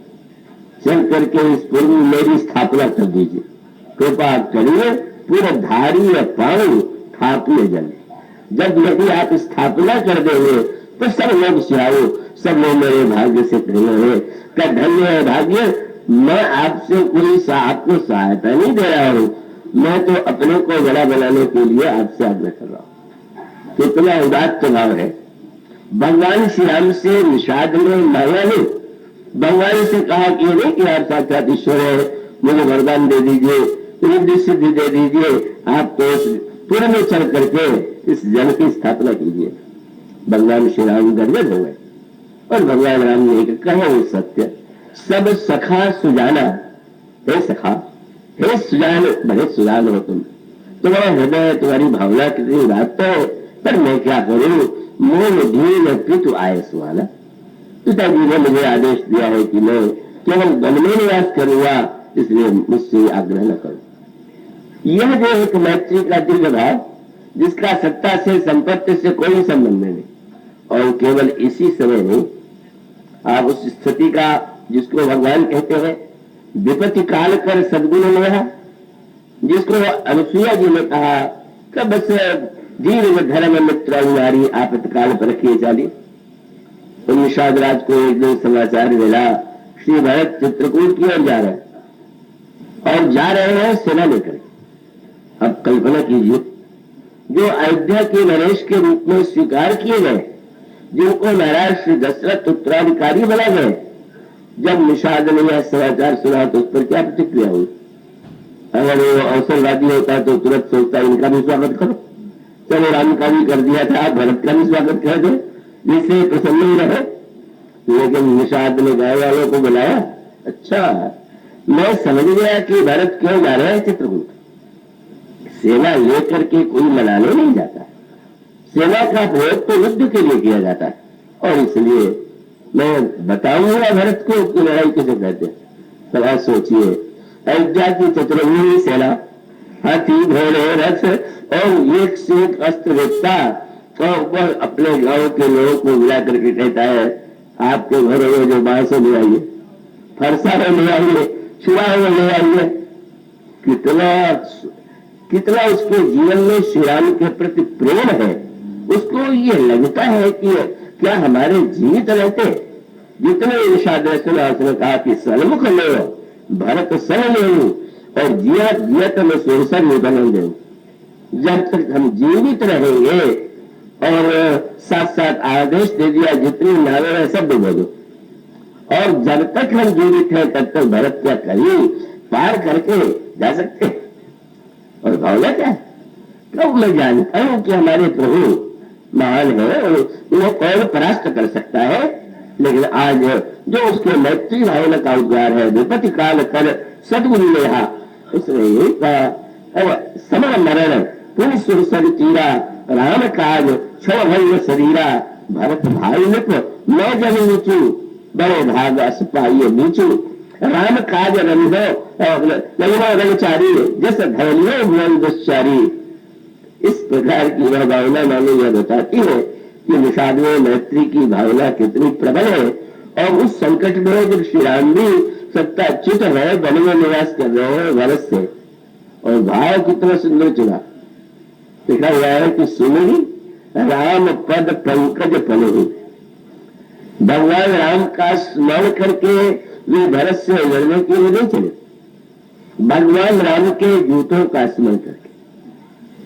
चल करके इस पूर्व में मेरी स्थापना कर दीजिए, कृपा करिए, पूरे धारी या पानी थापिए जल। जब यदि आप स्थापना कर देंगे तो सब लोग सियाओ, सब लोग मेरे भाग्य से कहेंगे क्या धन्य है भाग्य, मैं आपसे कोई आपको सहायता नहीं दे रहा हूं, मैं तो अपने को बड़ा बनाने के लिए आपसे आग्रह कर रहा हूं। कितना उदात्त भाव है। भगवान श्री राम से निषाद ने मांगा नहीं, भगवान से कहा कि नहीं कि आप साक्षात ईश्वर है, मुझे वरदान दे दीजिए, रिद्धि सिद्धि दे दीजिए, आपको पूर्व में चल करके इस जल की स्थापना कीजिए। भगवान श्री राम गर्वित हो गए और भगवान राम ने कहा वो सत्य, सब सखा सुजाना, हे सखा, हे सुजान, बड़े सुजान हो तुम, तुम्हारा हृदय, तुम्हारी भावना कितनी उदात्त है, पर मैं क्या करूं, मोह धीन पितु आय सुहाना। पिताजी ने मुझे आदेश दिया है कि मैं केवल वन में निवास करूंगा, इसलिए मुझसे आग्रह न करो। यह जो एक मैत्री का दिव्य भाव, जिसका सत्ता से, संपत्ति से कोई संबंध नहीं, और केवल इसी समय नहीं, आप उस स्थिति का, जिसको भगवान कहते हैं विपत्ति काल कर सद्गुण लेहा, जिसको अनुसुईया जी ने कहा कि बस दीर्घ धर्म मित्र नारी आपतकाल पर रखिए चाली। तो निषाद राज को एक दिन समाचार मिला, श्री भरत चित्रकूट की ओर जा रहे हैं और जा रहे हैं सेना लेकर। अब कल्पना कीजिए, जो अयोध्या के नरेश के रूप में स्वीकार किए गए, जिनको महाराज श्री दशरथ उत्तराधिकारी बना गए, जब निषाद ने यह समाचार सुना तो उस पर क्या प्रतिक्रिया हुई? अगर वो अवसरवादी होता तो तुरंत सोचता इनका भी स्वागत करो, चलो राम का भी कर दिया था, भरत का भी स्वागत कर दो, जिससे प्रसन्न ही रहे। लेकिन निषाद ने गाय वालों को बुलाया, अच्छा मैं समझ गया कि भरत क्यों जा रहे हैं चित्रकूट। सेना लेकर के कोई मनाने नहीं जाता, सेना का प्रयोग तो युद्ध के लिए किया जाता है, और इसलिए मैं बताऊंगा भरत को कि लड़ाई किसे कहते हैं। थोड़ा सोचिए, अयोध्या की चतुर्भुज सेना, हाथी घोड़े रथ और एक से एक अस्त्र वेचता, और वह अपने गांव के लोगों को मिला करके कहता है आपके घरों में जो बांस ले आइए, फरसा ले आइए, छुआ ले आइए। कितना उसके जीवन में श्री राम के प्रति प्रेम है। उसको ये लगता है कि क्या हमारे जीवित रहते, जितने निषाद ने सुना उसने कहा कि सन्मुख ले भरत सन ले, और जिया जिया तो मैं सुरसर निबन दे। जब तक हम जीवित रहेंगे, और साथ साथ आदेश दे दिया जितनी नावें है सब डूबो दो, और जब तक हम जीवित हैं तब तक भरत क्या कहीं पार करके जा सकते हैं। और भावना क्या है, तो मैं जानता हूं कि हमारे प्रभु महान है, उन्हें कौन परास्त कर सकता है, लेकिन आज जो उसके मैत्री भावना का उद्गार है, विपत्ति काल कर सदगुरु लेहा, उसने यही कहा समर मरण पुण्य सुरसर तीरा, राम काज छो शरीरा, भरत भाई निप मैं जब नीचू, बड़े भाग असपाइये नीचू, राम काज रंगचारी, जस धैर्य भुवन दुश्चारी। इस प्रकार की वह भावना मानो यह बताती है कि निषाद में मैत्री की भावना कितनी प्रबल है, और उस संकट में जब श्री राम भी सत्ता च्युत है, वन में निवास कर रहे हैं भरत से, और भाव कितना सुंदर चुना। लिखा हुआ है कि सुनी राम पद पंकज पलही, भगवान राम का स्मरण करके वे भरत से लड़ने के लिए नहीं चले, भगवान राम के जूतों का स्मरण करके।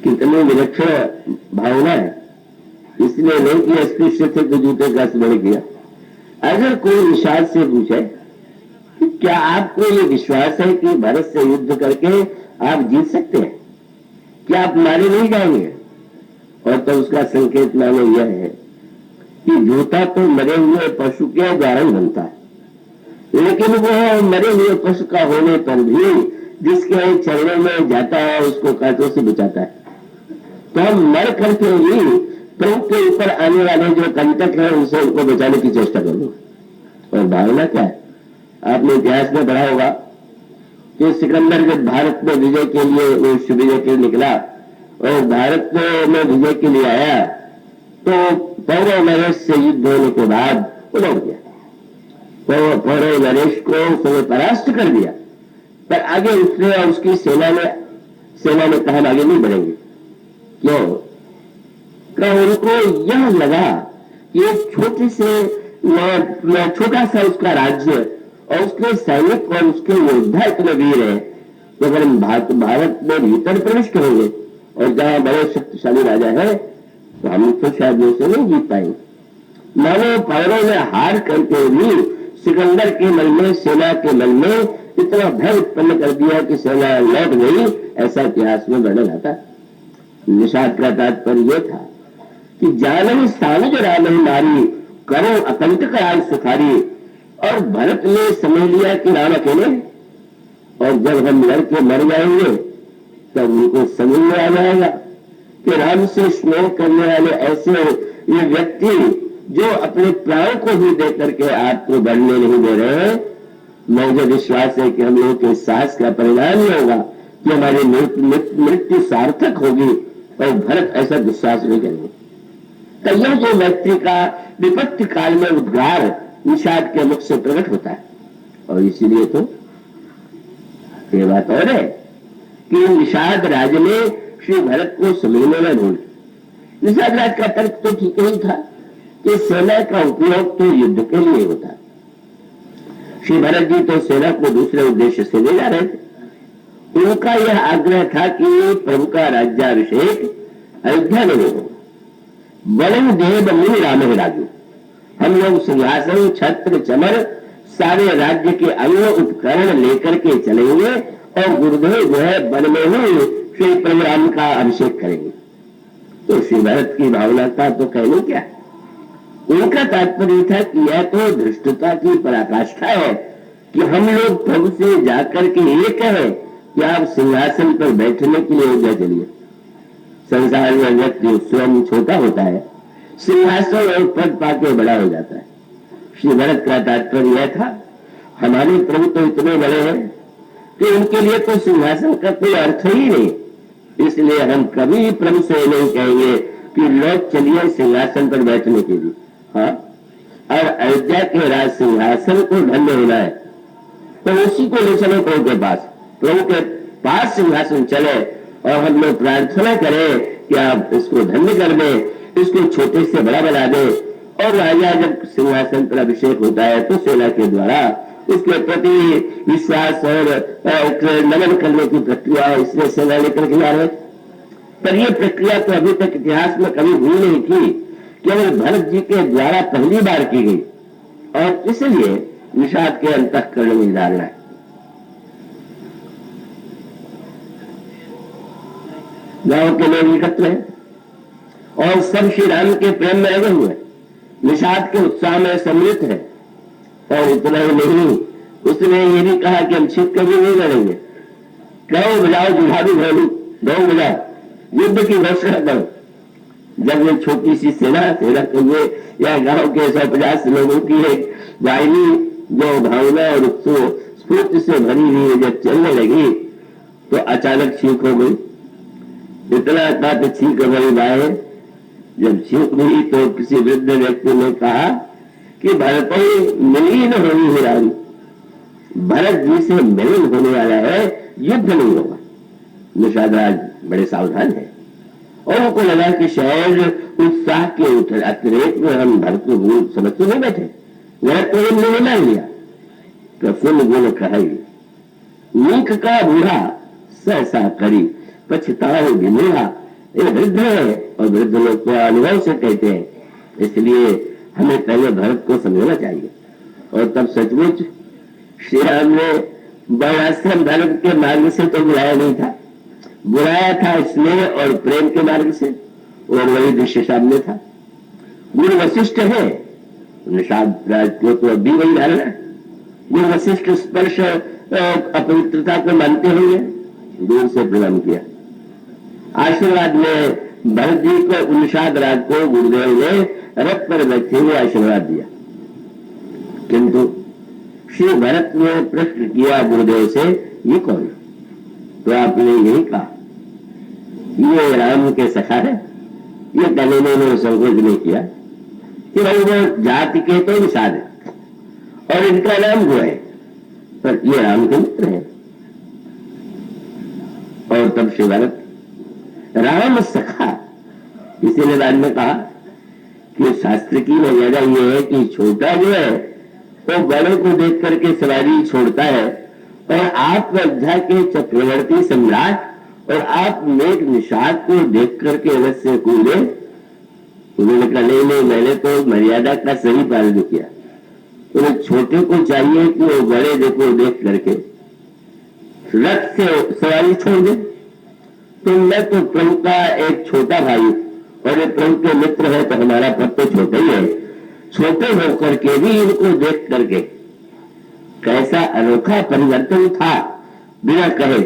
कितनी विलक्षण भावना है। इसलिए नहीं कि अस्पृश्य थे तो जूते का स्मरण किया। अगर कोई निषाद से पूछे कि क्या आपको ये विश्वास है कि भरत से युद्ध करके आप जीत सकते हैं, क्या आप मारे नहीं जाएंगे, और तो उसका संकेत मानो यह है कि जूता तो मरे हुए पशु के द्वारा ही बनता है, लेकिन वो मरे हुए पशु का होने पर भी जिसके चलने में जाता है उसको कांटों से बचाता है। तो हम मर करके ही प्रभु के ऊपर आने वाले जो कंटक है उनसे उनको बचाने की चेष्टा करूंगा। और भावना क्या है, आपने इतिहास में पढ़ा होगा कि सिकंदर जब भारत में विजय के लिए विजय के लिए निकला और भारत में विजय के लिए आया, तो पौरव नरेश से युद्ध होने के बाद वो लौट गया। पौरव नरेश को उसने परास्त कर दिया, पर आगे उसने और उसकी सेना ने कहा हम आगे नहीं बढ़ेंगे। क्यों? उनको यह लगा कि एक छोटा सा उसका राज्य और उसके सैनिक और उसके योद्धा इतने वीर हैं कि अगर हम भारत में भीतर प्रवेश करेंगे और जहां बड़े शक्तिशाली राजा है तो हम तो शायद उसे नहीं जीत पाएंगे। मानो पौरव ने हार करके भी सिकंदर के मन में, सेना के मन में इतना भय उत्पन्न कर दिया कि सेना लौट गई, ऐसा इतिहास में वर्णन आता। निषाद का तात्पर्य यह था कि जानवी सानुज राम नारी करो अकंटक राज सुखारी। और भरत ने समझ लिया कि राम अकेले, और जब हम लड़के मर जाएंगे तब उनको समझ में आ जाएगा कि राम से स्नेह करने वाले ऐसे ये व्यक्ति जो अपने प्राण को भी दे करके आपको बढ़ने नहीं दे रहे हैं, मुझे विश्वास है कि हम लोगों के साहस का परिणाम ये होगा कि हमारी मृत्यु सार्थक होगी और भरत ऐसा दुस्साहस नहीं करेंगे। तो यह जो व्यक्ति का विपत्ति काल में उद्गार निषाद के मुख से प्रकट होता है। और इसीलिए तो ये बात और है कि निषाद राज ने श्री भरत को समझने में भूल। निषाद राज का तर्क तो ठीक ही था कि सेना का उपयोग तो युद्ध के लिए होता। श्री भरत जी तो सेना को दूसरे उद्देश्य से ले जा रहे थे। उनका यह आग्रह था कि प्रभु का राज्याभिषेक अयोध्या में नहीं होगा। बलम देव मुनि राम राजू, हम लोग सिंहासन छत्र चमर सारे राज्य के अंग उपकरण लेकर के चलेंगे और गुरुदेव जो है वन में ही श्री प्रभु राम का अभिषेक करेंगे। तो श्री भरत की भावना का तो कहने क्या, उनका तात्पर्य था कि यह तो धृष्टता की पराकाष्ठा है कि हम लोग प्रभु से जाकर के ये कहें कि आप सिंहासन पर बैठने के लिए उद्या चलिए। संसार में व्यक्ति स्वयं छोटा होता है, सिंहासन और पद पाके बड़ा हो जाता है। श्री भरत का तात्पर्य यह था हमारे प्रभु तो इतने बड़े हैं कि उनके लिए तो सिंहासन का कोई अर्थ ही नहीं, इसलिए हम कभी प्रभु से नहीं कहेंगे कि लोग चलिए सिंहासन पर बैठने के लिए। हाँ, और अयोध्या के राज सिंहासन को धन्य होना है तो उसी को ले चलो प्रभु के पास, प्रभु के पास सिंहासन चले और हम लोग प्रार्थना करें कि आप इसको धन्य कर दें, इसको छोटे से बड़ा बना दें। और राजा जब सिंहासन पर अभिषेक होता है तो सेना के द्वारा उसके प्रति विश्वास और नमन करने की प्रक्रिया इसलिए सेना लेकर के जा रहे। पर यह प्रक्रिया तो अभी तक इतिहास में कभी हुई नहीं थी, केवल भरत जी के द्वारा पहली बार की गई और इसलिए निषाद के अंतःकरण में डालना है। गांव के लोग एकत्र हैं और सब श्री राम के प्रेम में लगे हुए, निषाद के उत्साह में सम्मिलित है। और इतना ही नहीं, उसने ये भी कहा कि हम छिप कभी नहीं लड़ेंगे, कहो बजाओ जुझारू घोड़ू दो बजाओ, युद्ध की घोषणा करो। जब ये छोटी सी सेना कहिए या गांव के 150 लोगों की एक वाहिनी जो भावना और स्फूर्ति से भरी हुई जब चलने लगी तो अचानक छींक हो गई। इतना था तो छींक हमारी बाएं, जब छींक हुई तो किसी वृद्ध व्यक्ति ने कहा कि भरत मिलन होनी है रानी, भरत जी से मिलन होने वाला है, युद्ध नहीं होगा। निषाद राज बड़े सावधान है और उनको लगा कि शायद उत्साह के अतिरेक में हम भरत को समझ तो नहीं बैठे, भरत को हमने मान लिया। प्रफुल्ल गुण कही नीक का बूढ़ा सहसा करी पछताओ विमूढ़ा। ये वृद्ध है और वृद्ध लोग तो अनुभव से कहते हैं, इसलिए हमें पहले भरत को समझना चाहिए। और तब सचमुच श्री राम ने वर्णाश्रम धर्म के मार्ग से तो बुलाया नहीं था, बुलाया था स्नेह और प्रेम के मार्ग से, और वही दृश्य सामने था। गुरु वशिष्ठ है, निषाद राज को तो अभी वही डालना। गुरु वशिष्ठ स्पर्श अपवित्रता को मानते हुए दूर से प्रणाम किया। आशीर्वाद में भरत जी को निषाद राज को गुरुदेव ने रथ पर बैठे हुए आशीर्वाद दिया। किंतु श्री भरत ने प्रश्न किया गुरुदेव से, ये कौन? तो आपने यही कहा ये राम के सखा है। ये कहने में उन्होंने संकोच नहीं किया, कि भाई वो जाति के तो निषाद है और इनका नाम वो है, पर ये राम के मित्र है। और तब श्री भरत राम सखा, किसी ने बाद में कहा कि शास्त्र की मर्यादा ये है कि छोटा जो है वो बड़े को देख करके सवारी छोड़ता है, और आप अयोध्या के चक्रवर्ती सम्राट और आप मेघ निषाद को देख करके अवश्य कूदे। उन्होंने कहा नहीं नहीं, मैंने तो मर्यादा का सही पालन किया। उन्हें छोटे को चाहिए कि वो बड़े देखो देख करके रथ से सवारी छोड़ दे। तो मैं तो प्रभु का एक छोटा भाई और ये प्रभु के मित्र है, तो हमारा पद तो छोटा ही है, छोटे होकर के भी इनको देख करके कैसा अनोखा परिवर्तन था बिना कहे।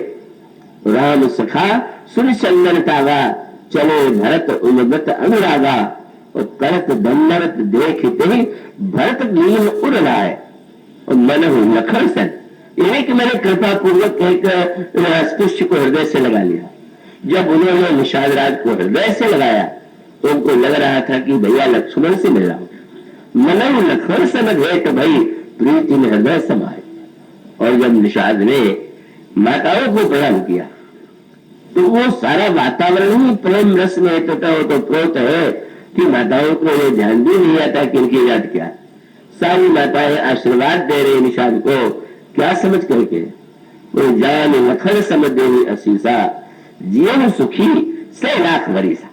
राम सखा सुन चंदन तागा, चले भरत उमगत अनुरागा, और करत दंडवत देखते ही भरत लीन उड़ रहा है और मन लखन सन। यही कि मैंने कृपा पूर्वक एक पुष्य को हृदय से लगा लिया। जब उन्होंने निषाद राज को हृदय से लगाया तो उनको लग रहा था कि भैया लक्ष्मण से मिल रहा हूं। मन लखन सन भेंट भई, प्रीति में हृदय समाये। और जब निषाद ने माताओं को प्रणाम किया तो वो सारा वातावरण ही प्रेम रस में तो प्रोत है कि माताओं को ये ध्यान भी नहीं आता कि इनकी जात क्या। सारी माताएं आशीर्वाद दे रही निषाद को, क्या समझ करके, वो जान लखन समझ देनी असीसा, जीवन सुखी से लाख वरीसा।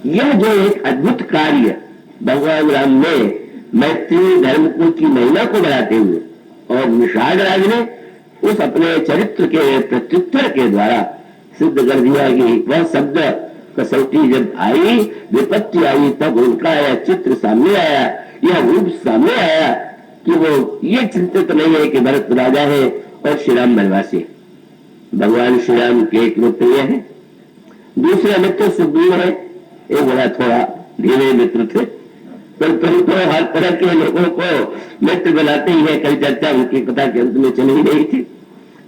यह जो एक अद्भुत कार्य भगवान राम ने मैत्री धर्म को की महिमा को बढ़ाते हुए और निषाद राज ने उस अपने चरित्र के प्रत्युत्तर के द्वारा सिद्ध कर दिया कि वह शब्द कसौटी जब आई, विपत्ति आई, तब उनका यह चित्र सामने आया, यह रूप सामने आया कि वो ये चिंतित नहीं है कि भरत राजा है और श्री राम वनवासी। भगवान श्री राम के एक मित्र ये है, दूसरे मित्र सुग्रीव है। एक बड़ा थोड़ा धीरे मित्र थे, पर तो हर तरह के लोगों को मित्र बनाते ही है। कई चर्चा उनकी कथा के अंत में चल ही रही थी।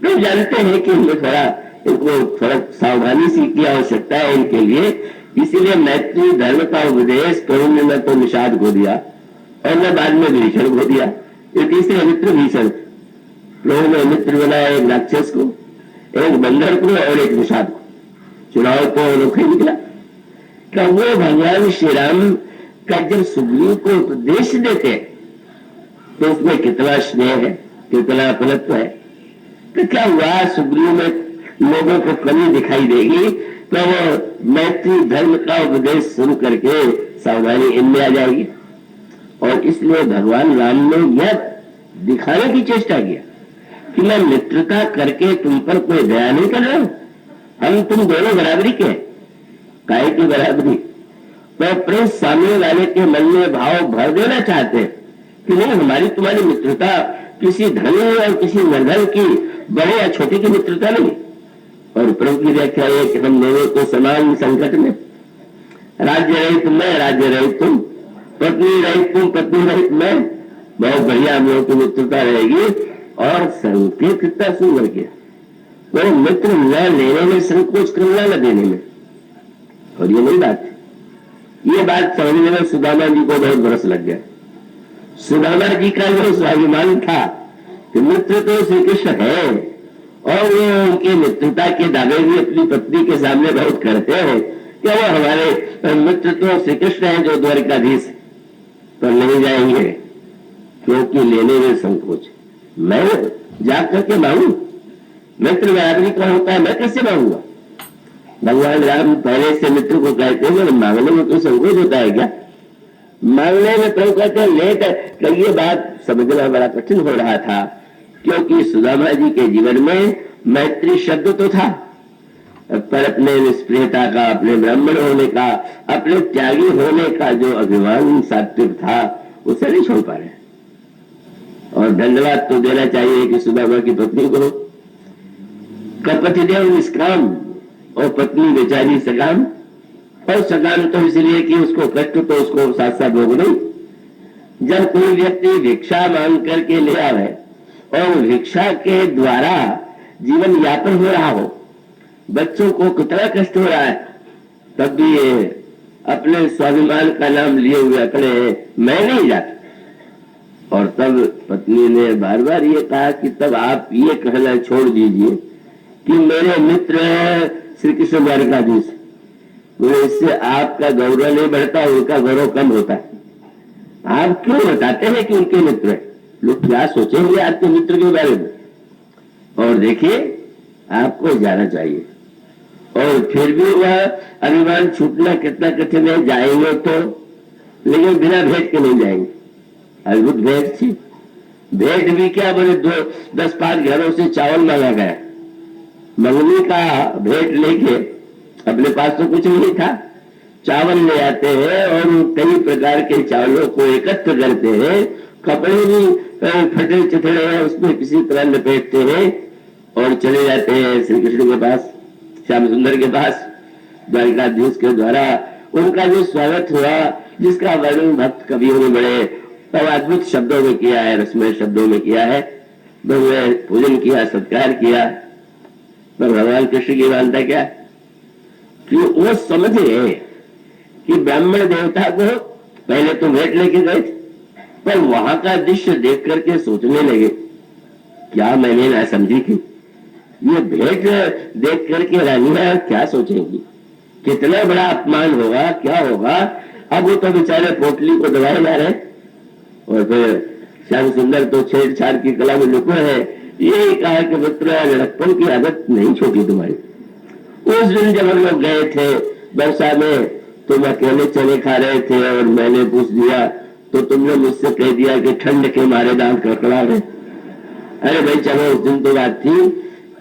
लोग जानते हैं कि इनको थोड़ा सावधानी सी की आवश्यकता है इनके लिए, इसीलिए मैत्री धर्म का उपदेश प्रभु ने न तो निषाद को दिया और न बाद में भीषण को दिया। ये तीसरे मित्र भीषण, प्रभु ने मित्र बनाया एक राक्षस को, एक बंदर को और एक निषाद को। चुनाव तो अनोखा निकला। क्या वो भगवान श्री राम का जब सुग्रीव को उपदेश देते तो उसमें कितना स्नेह है, कितना अपनत्व है। तो क्या हुआ, सुग्रीव में लोगों को कमी दिखाई देगी तो वो मैत्री धर्म का उपदेश शुरू करके सावधानी इनमें आ जाएगी। और इसलिए भगवान राम ने यह दिखाने की चेष्टा किया कि मैं मित्रता करके तुम पर कोई दया नहीं कर रहा हूं, हम तुम दोनों बराबरी के। काय की बराबरी? तो प्रेम सामने वाले के मन में भाव भर देना चाहते हैं कि नहीं, हमारी तुम्हारी मित्रता किसी धनी और किसी निर्धन की, बड़े या छोटे की मित्रता नहीं। और प्रभु की व्याख्या है कि हम दोनों को समान संकट में, राज्य रहित मैं, राज्य रहित तुम, पत्नी रहित तुम, पत्नी रहित मैं, बहुत बढ़िया हम लोगों की मित्रता रहेगी। और संकेत कितना सुंदर किया, वो मित्र न लेने में संकोच करना, न देने में। और ये नहीं बात, ये बात समझने में सुदामा जी को बहुत बरस लग गया। सुदामा जी का जो स्वाभिमान था कि मित्र तो श्री कृष्ण है, और वो उनके मित्रता के दावे भी अपनी पत्नी के सामने बहुत करते हैं कि वो हमारे मित्र तो श्री कृष्ण है जो द्वारिकाधीश, पर नहीं जाएंगे क्योंकि लेने में संकोच। मैं जा करके मांगू, मित्र बराबरी का होता है, मैं कैसे मांगूंगा? भगवान राम पहले से मित्र को कहते हैं मांगने में कोई संकोच होता है क्या? मांगने में प्रभु कहते हैं लेट। तो ये बात समझना बड़ा कठिन हो रहा था, क्योंकि सुदामा जी के जीवन में मैत्री शब्द तो था, पर अपने निष्प्रियता का, अपने ब्राह्मण होने का, अपने त्यागी होने का जो अभिमान सात्विक था उसे नहीं छोड़ पा रहे। और धन्यवाद तो देना चाहिए कि सुदामा की पत्नी को, कपतिदेव निष्काम और पत्नी बेचारी सकाम। और सकाम तो इसलिए कि उसको कष्ट तो उसको साथ साथ भोगना ही। जब कोई व्यक्ति भिक्षा मांग करके ले आवे और भिक्षा के द्वारा जीवन यापन हो रहा हो, बच्चों को कितना कष्ट हो रहा है, तब भी ये अपने स्वाभिमान का नाम लिए हुए अकड़े हैं, मैं नहीं जाता। और तब पत्नी ने बार बार ये कहा कि तब आप ये कहना छोड़ दीजिए कि मेरे मित्र श्री कृष्ण द्वारकाधीश, बोले इससे आपका गौरव नहीं बढ़ता, उनका गौरव कम होता है। आप क्यों बताते हैं कि उनके मित्र है? लोग क्या सोचेंगे आपके मित्र के बारे में? और देखिए, आपको जाना चाहिए। और फिर भी वह अभिमान छूटना कितना कठिन है। जाएंगे तो, लेकिन बिना भेंट के नहीं जाएंगे। अद्भुत भेंट थी। भेंट भी क्या, बोले 10-5 घरों से चावल मांगा गया। मंगनी का भेंट लेके, अपने पास तो कुछ नहीं था, चावल ले आते हैं और कई प्रकार के चावलों को एकत्र करते हैं, कपड़े भी फटे चिथड़े हैं उसमें किसी तरह लपेटते हैं और चले जाते हैं श्री कृष्ण के पास, श्याम सुंदर के पास। द्वारकाधीश के द्वारा उनका जो स्वागत हुआ, जिसका वर्णन भक्त कवियों ने बड़े और अद्भुत शब्दों में किया है, रसमय शब्दों में किया है। भगवान पूजन किया, सत्कार किया। पर भगवान कृष्ण की मानता क्या कि वो समझे कि ब्राह्मण देवता को पहले तो भेंट लेके गए थे, पर वहां का दृश्य देख करके सोचने लगे, क्या मैंने ना समझी थी? ये भेंट देख करके रानियां क्या सोचेंगी, कितना बड़ा अपमान होगा, क्या होगा। अब वो तो बेचारे पोटली को दबाए जा रहे, और फिर श्याम सुंदर तो छेड़छाड़ की कला में लुके है। यही कहा कि मित्र, लड़कपन की आदत नहीं छोटी तुम्हारी। उस दिन जब हम लोग गए थे वर्षा में, तुम अकेले चने खा रहे थे और मैंने पूछ दिया तो तुमने मुझसे कह दिया कि ठंड के मारे दांत कड़कड़ा रहे। अरे भाई चलो, उस दिन तो बात थी।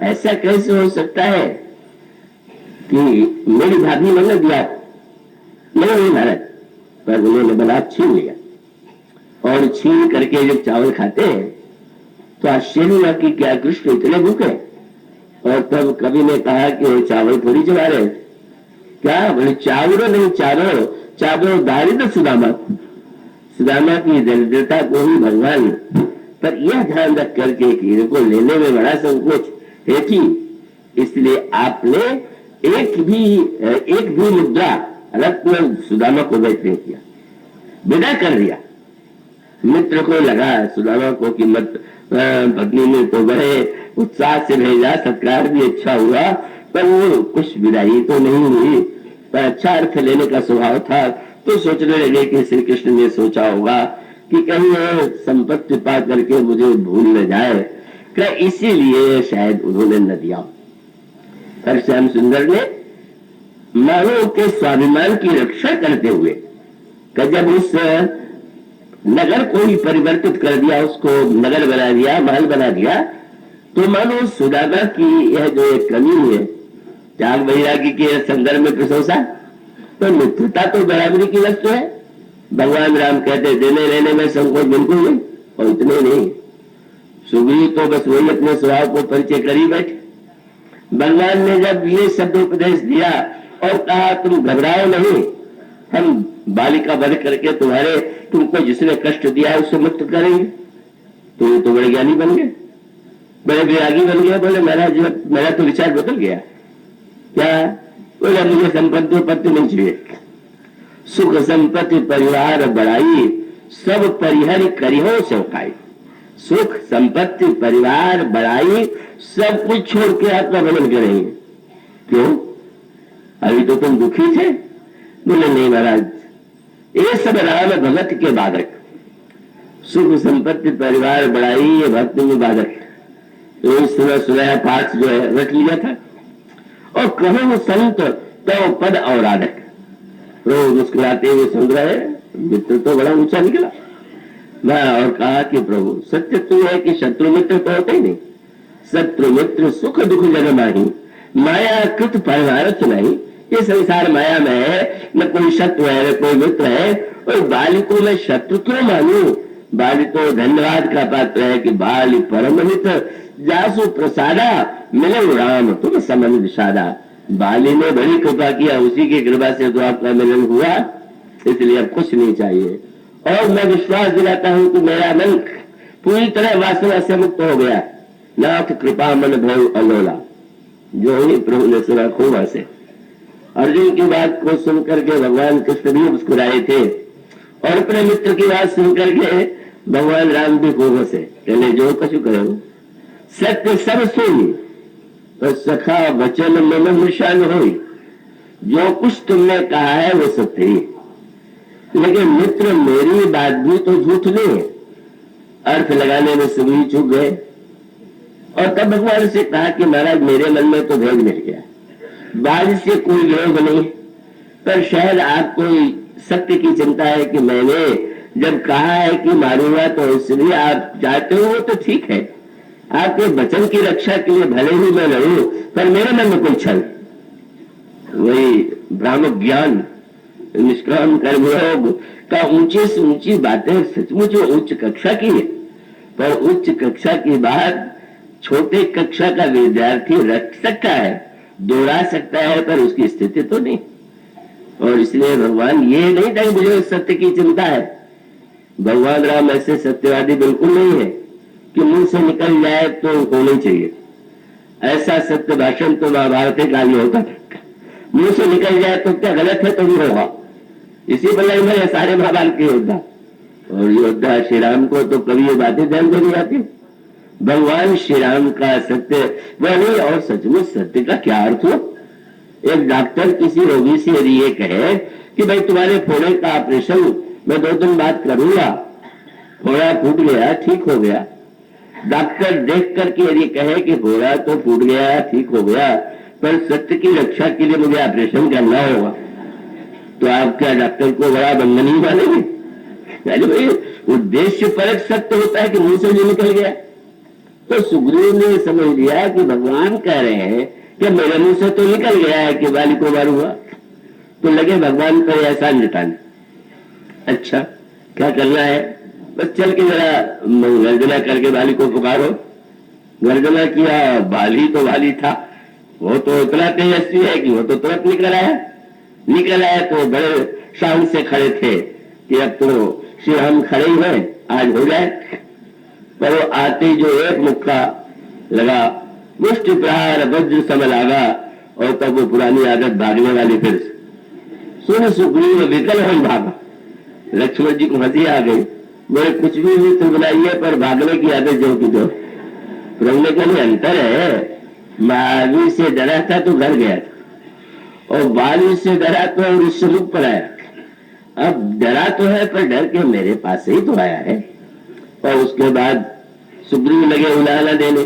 ऐसा कैसे हो सकता है कि मेरी भाभी मैंने दिया? नहीं महाराज, पर उन्होंने बना छीन लिया। और छीन करके जब चावल खाते हैं तो आश्चर्य हुआ कि क्या कृष्ण इतने भूखे? और तब कवि ने कहा कि चावल थोड़ी चला रहे, क्या बोले? चावलो नहीं, चावलो दारिद्र सुदामा, सुदामा की दरिद्रता को ही भगवान। पर यह ध्यान रख करके कि इनको लेने में बड़ा संकोच है कि इसलिए आपने एक भी मुद्रा रत्न सुदामा को व्यक्त नहीं किया, विदा कर दिया। मित्र को लगा सुदामा को कि मत पत्नी ने तो बड़े उत्साह से भेजा, सत्कार भी अच्छा हुआ, पर वो कुछ विदाई तो नहीं हुई। पर अच्छा अर्थ लेने का स्वभाव था, तो सोचने लगे कि श्री कृष्ण ने सोचा होगा कि कहीं संपत्ति पा करके मुझे भूल न जाए, क्या इसीलिए शायद उन्होंने न दिया। पर श्याम सुंदर ने मानव के स्वाभिमान की रक्षा करते हुए जब उस नगर को ही परिवर्तित कर दिया, उसको नगर बना दिया, महल बना दिया, तो मानो सुदामा की यह जो एक कमी है, त्याग वैरागी के संदर्भ में प्रशंसा, तो मित्रता तो बराबरी की वस्तु है। भगवान राम कहते देने लेने में संकोच बिल्कुल नहीं, और इतने नहीं, सुग्रीव तो बस वही अपने स्वभाव को परिचय कर ही बैठे। भगवान ने जब ये शब्द उपदेश दिया और कहा तुम घबराओ नहीं, हम बालिका वध करके तुमको जिसने कष्ट दिया है उससे मुक्त करेंगे। तो बड़े ज्ञानी बन गए, बड़े विरागी बन गए। बोले मेरा तो विचार बदल गया। क्या? बोले मुझे संपत्ति पत्ति नहीं चाहिए, सुख संपत्ति परिवार बढ़ाई, सब परिहर करिहो सेवकाई। सुख संपत्ति परिवार बढ़ाई, सब कुछ छोड़ के आपका भजन करेंगे। क्यों? अभी तो तुम दुखी थे। बोले नहीं महाराज, ये सब राम भगत के बाधक, सुख संपत्ति परिवार बढ़ाई ये भक्ति में बाधक। तो इस सुबह पाठ जो है रट लिया था। और कहो संत तो पद और आधक, रोज मुस्कुराते हुए सुन रहे, मित्र तो बड़ा ऊंचा निकला। और कहा कि प्रभु सत्य तो है कि शत्रु मित्र तो होते ही नहीं, शत्रु मित्र सुख दुख जग माही, माया कृत परिवार नहीं। ये संसार माया में है, न कोई शत्रु है न कोई मित्र है। और बाली को मैं शत्रु क्यों मानू? बाली तो धन्यवाद का पात्र है कि बाली परम हित जासु प्रसादा, मिले राम तुम समन विषादा। बाली ने बड़ी कृपा किया, उसी की कृपा से तो आपका मिलन हुआ, इसलिए अब कुछ नहीं चाहिए। और मैं विश्वास दिलाता हूं कि मेरा मन पूरी तरह वासना से मुक्त हो गया। नाथ कृपा मन भय अलोला, जो ही प्रभु ने सुना खूब हंसे। अर्जुन की बात को सुनकर के भगवान कृष्ण भी मुस्कुराए थे और अपने मित्र की बात सुनकर के भगवान राम भी खूब हंसे। कहले जो कछु करो सत्य सब सुन तो सखा वचन मन निशान हो। जो कुछ तुमने कहा है वो सत्य ही, लेकिन मित्र मेरी बात भी तो झूठ नहीं है। अर्थ लगाने में सभी चूक गए और तब भगवान से कहा कि महाराज मेरे मन में तो भेद मिट गया, बारिश से कोई विरोध नहीं, पर शायद आपको सत्य की चिंता है कि मैंने जब कहा है कि मारूंगा तो इसलिए आप चाहते हो, वो तो ठीक है, आपके वचन की रक्षा के लिए भले ही मैं लड़ूं, पर मेरे मन में कोई छल, वही ब्राह्मण ज्ञान निष्काम कर्मयोग का ऊंचे से ऊंची बातें सचमुच उच्च कक्षा की है, पर उच्च कक्षा की बात छोटे कक्षा का विद्यार्थी रख सकता है, दोहरा सकता है, पर उसकी स्थिति तो नहीं। और इसलिए भगवान ये नहीं था कि मुझे सत्य की चिंता है। भगवान राम ऐसे सत्यवादी बिल्कुल नहीं है कि मुंह से निकल जाए तो होना चाहिए। ऐसा सत्य भाषण तो महाभारत काल में होता था, मुंह से निकल जाए तो क्या गलत है तो भी होगा। इसी पर में सारे महाभारत के योद्धा और योद्धा श्री राम को तो कभी ये बातें ध्यान में नहीं आती। भगवान श्री राम का सत्य वह नहीं, और सचमुच सत्य का क्या अर्थ हो। एक डॉक्टर किसी रोगी से यदि ये कहे कि भाई तुम्हारे फोड़े का ऑपरेशन मैं 2 दिन बाद करूंगा, फोड़ा फूट गया ठीक हो गया, डॉक्टर देख करके यदि कहे कि फोड़ा तो फूट गया ठीक हो गया, पर सत्य की रक्षा के लिए मुझे ऑपरेशन करना होगा, तो आप क्या डॉक्टर को बड़ा बंधन ही मानेंगे? भाई उद्देश्य परक सत्य होता है कि मुंह से जो निकल गया। तो सुग्रीव ने समझ लिया कि भगवान कह रहे हैं कि मेरे मुंह से तो निकल गया है कि वाली को मारूंगा, तो लगे भगवान पर एहसान जताने। अच्छा क्या करना है, बस चल के जरा गर्जना करके वाली को पुकारो। गर्जना किया, बाली तो वाली था, वो तो इतना तेजस्वी है कि वो तो तुरंत निकल आया तो बड़े शान से खड़े थे कि अब तो श्री राम खड़े ही हैं, आज हो जाए। पर वो आते जो एक मुक्का लगा, मुष्टि प्रहार वज्र समय लागा, और तब वो पुरानी आदत भागने वाली फिर सुन सुग्रीव विकल हो भागा। लक्ष्मण जी को हंसी आ गई, बोले कुछ भी मित्र बनाइए पर भागने की आदत जो की जो प्रभु ने कहा अंतर है, महावीर से डरा था तो घर गया था, और बाली से डरा तो उससे मुख पर आया। अब डरा तो है पर डर के मेरे पास ही तो आया है। और उसके बाद सुग्रीव लगे उलाहना देने,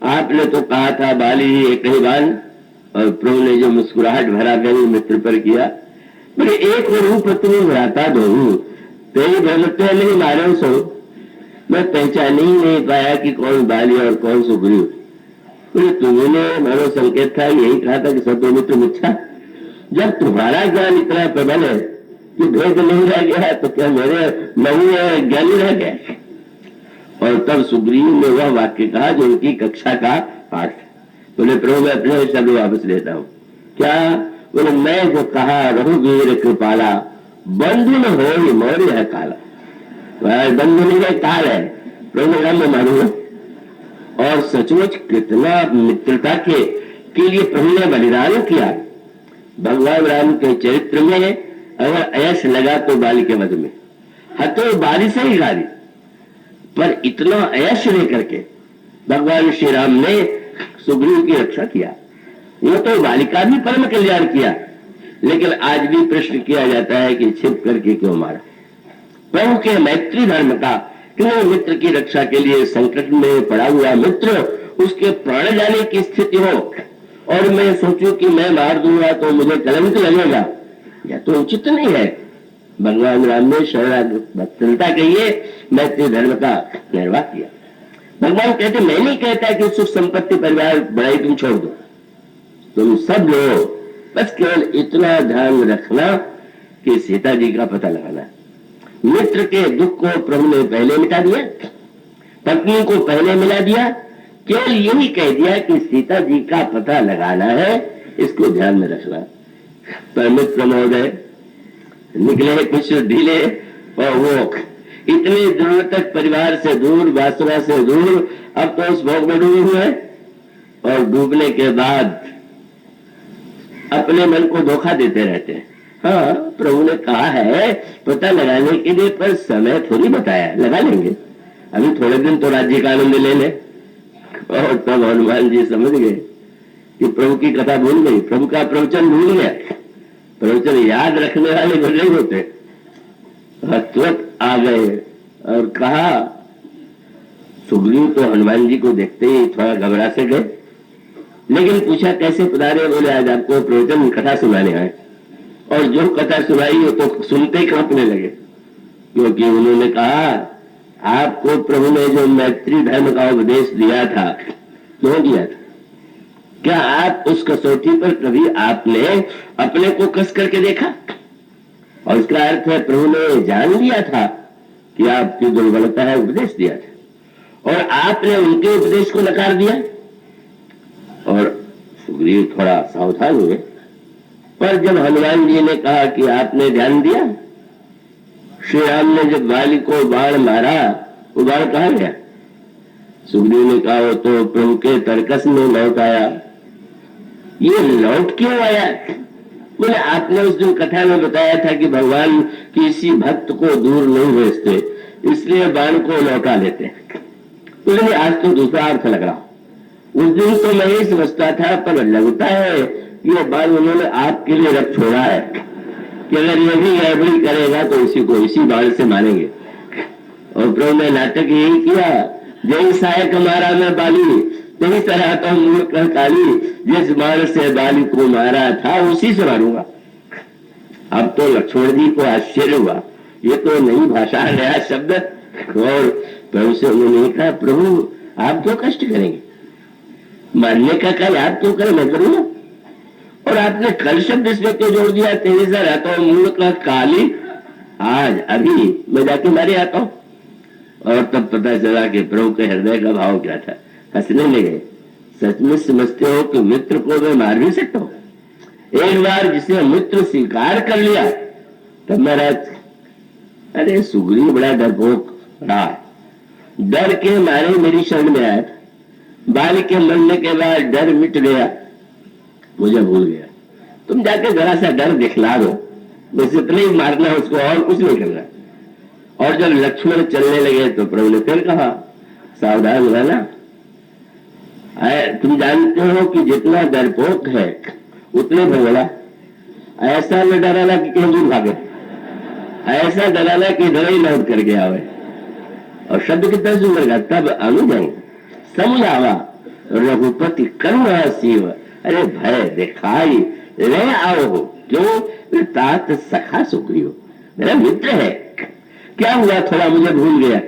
आपने तो कहा था बाली एक ही बाल, और प्रभु ने जो मुस्कुराहट भरा गई मित्र पर किया, बोले एक रूप तुम्हें भराता दो, तेरी भ्रमत्व नहीं मारो सो। मैं पहचान ही नहीं पाया कि कौन बाली और कौन सुग्रीव। बोले तुमने मानो संकेत था, यही कहा था कि सब मित्र मिथ्या। जब तुम्हारा ज्ञान इतना प्रबल है कि भेद नहीं रह गया, तो क्या मेरे नहीं ज्ञानी रह गया? और तब सुग्रीव ने वह वाक्य कहा जो उनकी कक्षा का पाठ। बोले प्रभु मैं अपने शब्द वापस लेता हूँ। क्या? बोले मैं जो कहा रघुवीर कृपाला, बंधु न हो मौर्य है काला। बंधु नहीं है, काल है, प्रभु राम में मानूंगा। और सचमुच कितना मित्रता के लिए प्रभु ने बलिदान किया। भगवान राम के चरित्र में अगर ऐश लगा तो बाली के वध में, हतो बाली से ही गाली, पर इतना ऐश लेकर के भगवान श्री राम ने सुग्रीव की रक्षा किया। वो तो बालिका भी परम कल्याण किया, लेकिन आज भी प्रश्न किया जाता है कि छिप करके क्यों मारा। प्रभु के मैत्री धर्म का क्यों मित्र की रक्षा के लिए संकट में पड़ा हुआ मित्र उसके प्राण जाने की स्थिति हो और मैं सोचूं कि मैं मार दूंगा तो मुझे कलंक लगेगा, यह तो उचित नहीं है। भगवान राम ने शरणागतता कहिए मैत्री धर्म का निर्वाह किया। भगवान कहते मैं नहीं कहता कि सुख संपत्ति परिवार बढ़ाई तुम छोड़ दो, तुम सब लोग बस केवल इतना ध्यान रखना कि सीता जी का पता लगाना। मित्र के दुख को प्रभु ने पहले मिटा दिया, पत्नी को पहले मिला दिया, केवल यही कह दिया कि सीता जी का पता लगाना है, इसको ध्यान में रखना। पर मित्र महोदय निकले कुछ ढीले और वो इतने दूर तक परिवार से दूर, वासना से दूर, अब तो उस भोग में डूबे हुए और डूबने के बाद अब अपने मन को धोखा देते रहते हैं। हाँ, प्रभु ने कहा है पता लगाने के लिए, पर समय थोड़ी बताया, लगा लेंगे। अभी थोड़े दिन तो राज्य का आनंद ले ले। और तब हनुमान जी समझ गए कि प्रभु की कथा भूल गई, प्रभु का प्रवचन भूल गया। प्रवचन याद रखने वाले घर नहीं होते। तुरंत आ गए और कहा, सुग्रीव तो हनुमान जी को देखते ही थोड़ा घबरा से गए, लेकिन पूछा कैसे पधारे? बोले आज आपको प्रवचन कथा सुनाने आए। और जो कथा सुनाई वो तो सुनते ही कांपने लगे, क्योंकि उन्होंने कहा आपको प्रभु ने जो मैत्री धर्म का उपदेश दिया था, क्यों दिया था? क्या आप उस कसौटी पर कभी आपने अपने को कस करके देखा? और इसका अर्थ है प्रभु ने जान लिया था कि आपकी दुर्बलता है, उपदेश दिया था, और आपने उनके उपदेश को नकार दिया। और सुग्रीव थोड़ा सावधान हुए। पर जब हनुमान जी ने कहा कि आपने ध्यान दिया, श्री राम ने जब बाली को बाण मारा, वो बाण कहाँ गया? सुग्रीव ने कहा वो तो प्रभु के तर्कस में लौट आया। ये लौट क्यों आया? बोले आपने उस दिन कथा में बताया था कि भगवान किसी भक्त को दूर नहीं भेजते, इसलिए बाण को लौटा लेते। बोले आज तो दूसरा अर्थ लग रहा। उस दिन तो मैं ही समझता था, पर लगता है ये बाण उन्होंने आपके लिए रख छोड़ा है कि अगर ये भी गड़बड़ी करेगा तो इसी को इसी बाण से मारेंगे। और प्रभु ने नाटक यही किया, जय सहायक मारा मैं बाली, तेरी तरह तो मूर्ख काली, जिस बाण से बाली को मारा था उसी से मारूंगा। अब तो लक्ष्मण जी को आश्चर्य हुआ, ये तो नई भाषा, नया शब्द। और प्रभु से उन्होंने कहा प्रभु आप क्यों कष्ट करेंगे, मारने का कल आप क्यों करें, मैं करूंगा। और आपने कल शब्द इसमें क्यों जोड़ दिया, तेरी से रहता हूँ मूर्ख काली, आज अभी मैं जाके मारे आता हूँ। और तब पता चला कि प्रभु के हृदय का भाव क्या था, हंसने लगे। सच में समझते हो कि मित्र को मैं मार भी सकता हूँ? एक बार जिसे मित्र स्वीकार कर लिया तब महाराज, अरे सुग्रीव बड़ा डरपोक रहा, डर के मारे मेरी शरण में आया था, बाल के मरने के बाद डर मिट गया, मुझे भूल गया। तुम जाके जरा सा डर दिखला दो, बस इतना ही मारना है उसको, और कुछ नहीं करना। और जब लक्ष्मण चलने लगे तो प्रभु ने फिर कहा सावधान रहना, तुम जानते हो कि जितना डरपोक है उतने भगोड़ा। ऐसा न डराना कि कहीं दूर भागे, ऐसा डराना कि इधर ही लौट करके आवे। और शब्द कितना सुंदर का, तब अनुजंग समझावा रघुपति करुणा शिव, अरे भय दिखाई ले आओ हो, क्यों तात सखा सुग्रीव, मेरा मित्र है, क्या हुआ थोड़ा मुझे भूल गया।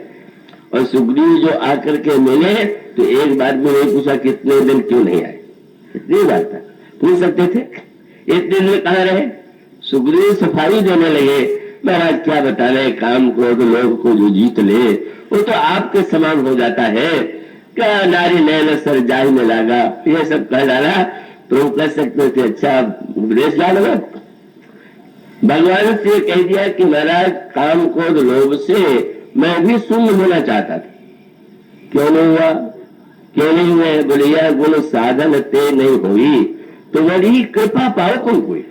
और सुग्रीव जो आकर के मिले तो एक बार भी नहीं पूछा कितने दिन क्यों नहीं आए, इतनी बात था, पूछ सकते थे। एक दिन में कहा रहे, सुग्रीव सफाई देने लगे, महाराज क्या बता रहे, काम क्रोध लोग को जो जीत ले वो तो आपके समान हो जाता है, क्या नारी नैन सर जाई में लागा, ये सब कह डाला। तो कह सकते थे अच्छा उपदेश डाल लगा। भगवान से कह दिया कि महाराज काम क्रोध लोभ से मैं भी शून्य होना चाहता था, क्यों नहीं हुआ, क्यों नहीं हुए? बोले यह गुण साधन ते नहीं हुई, तुम्हारी कृपा पाओ कौन कोई।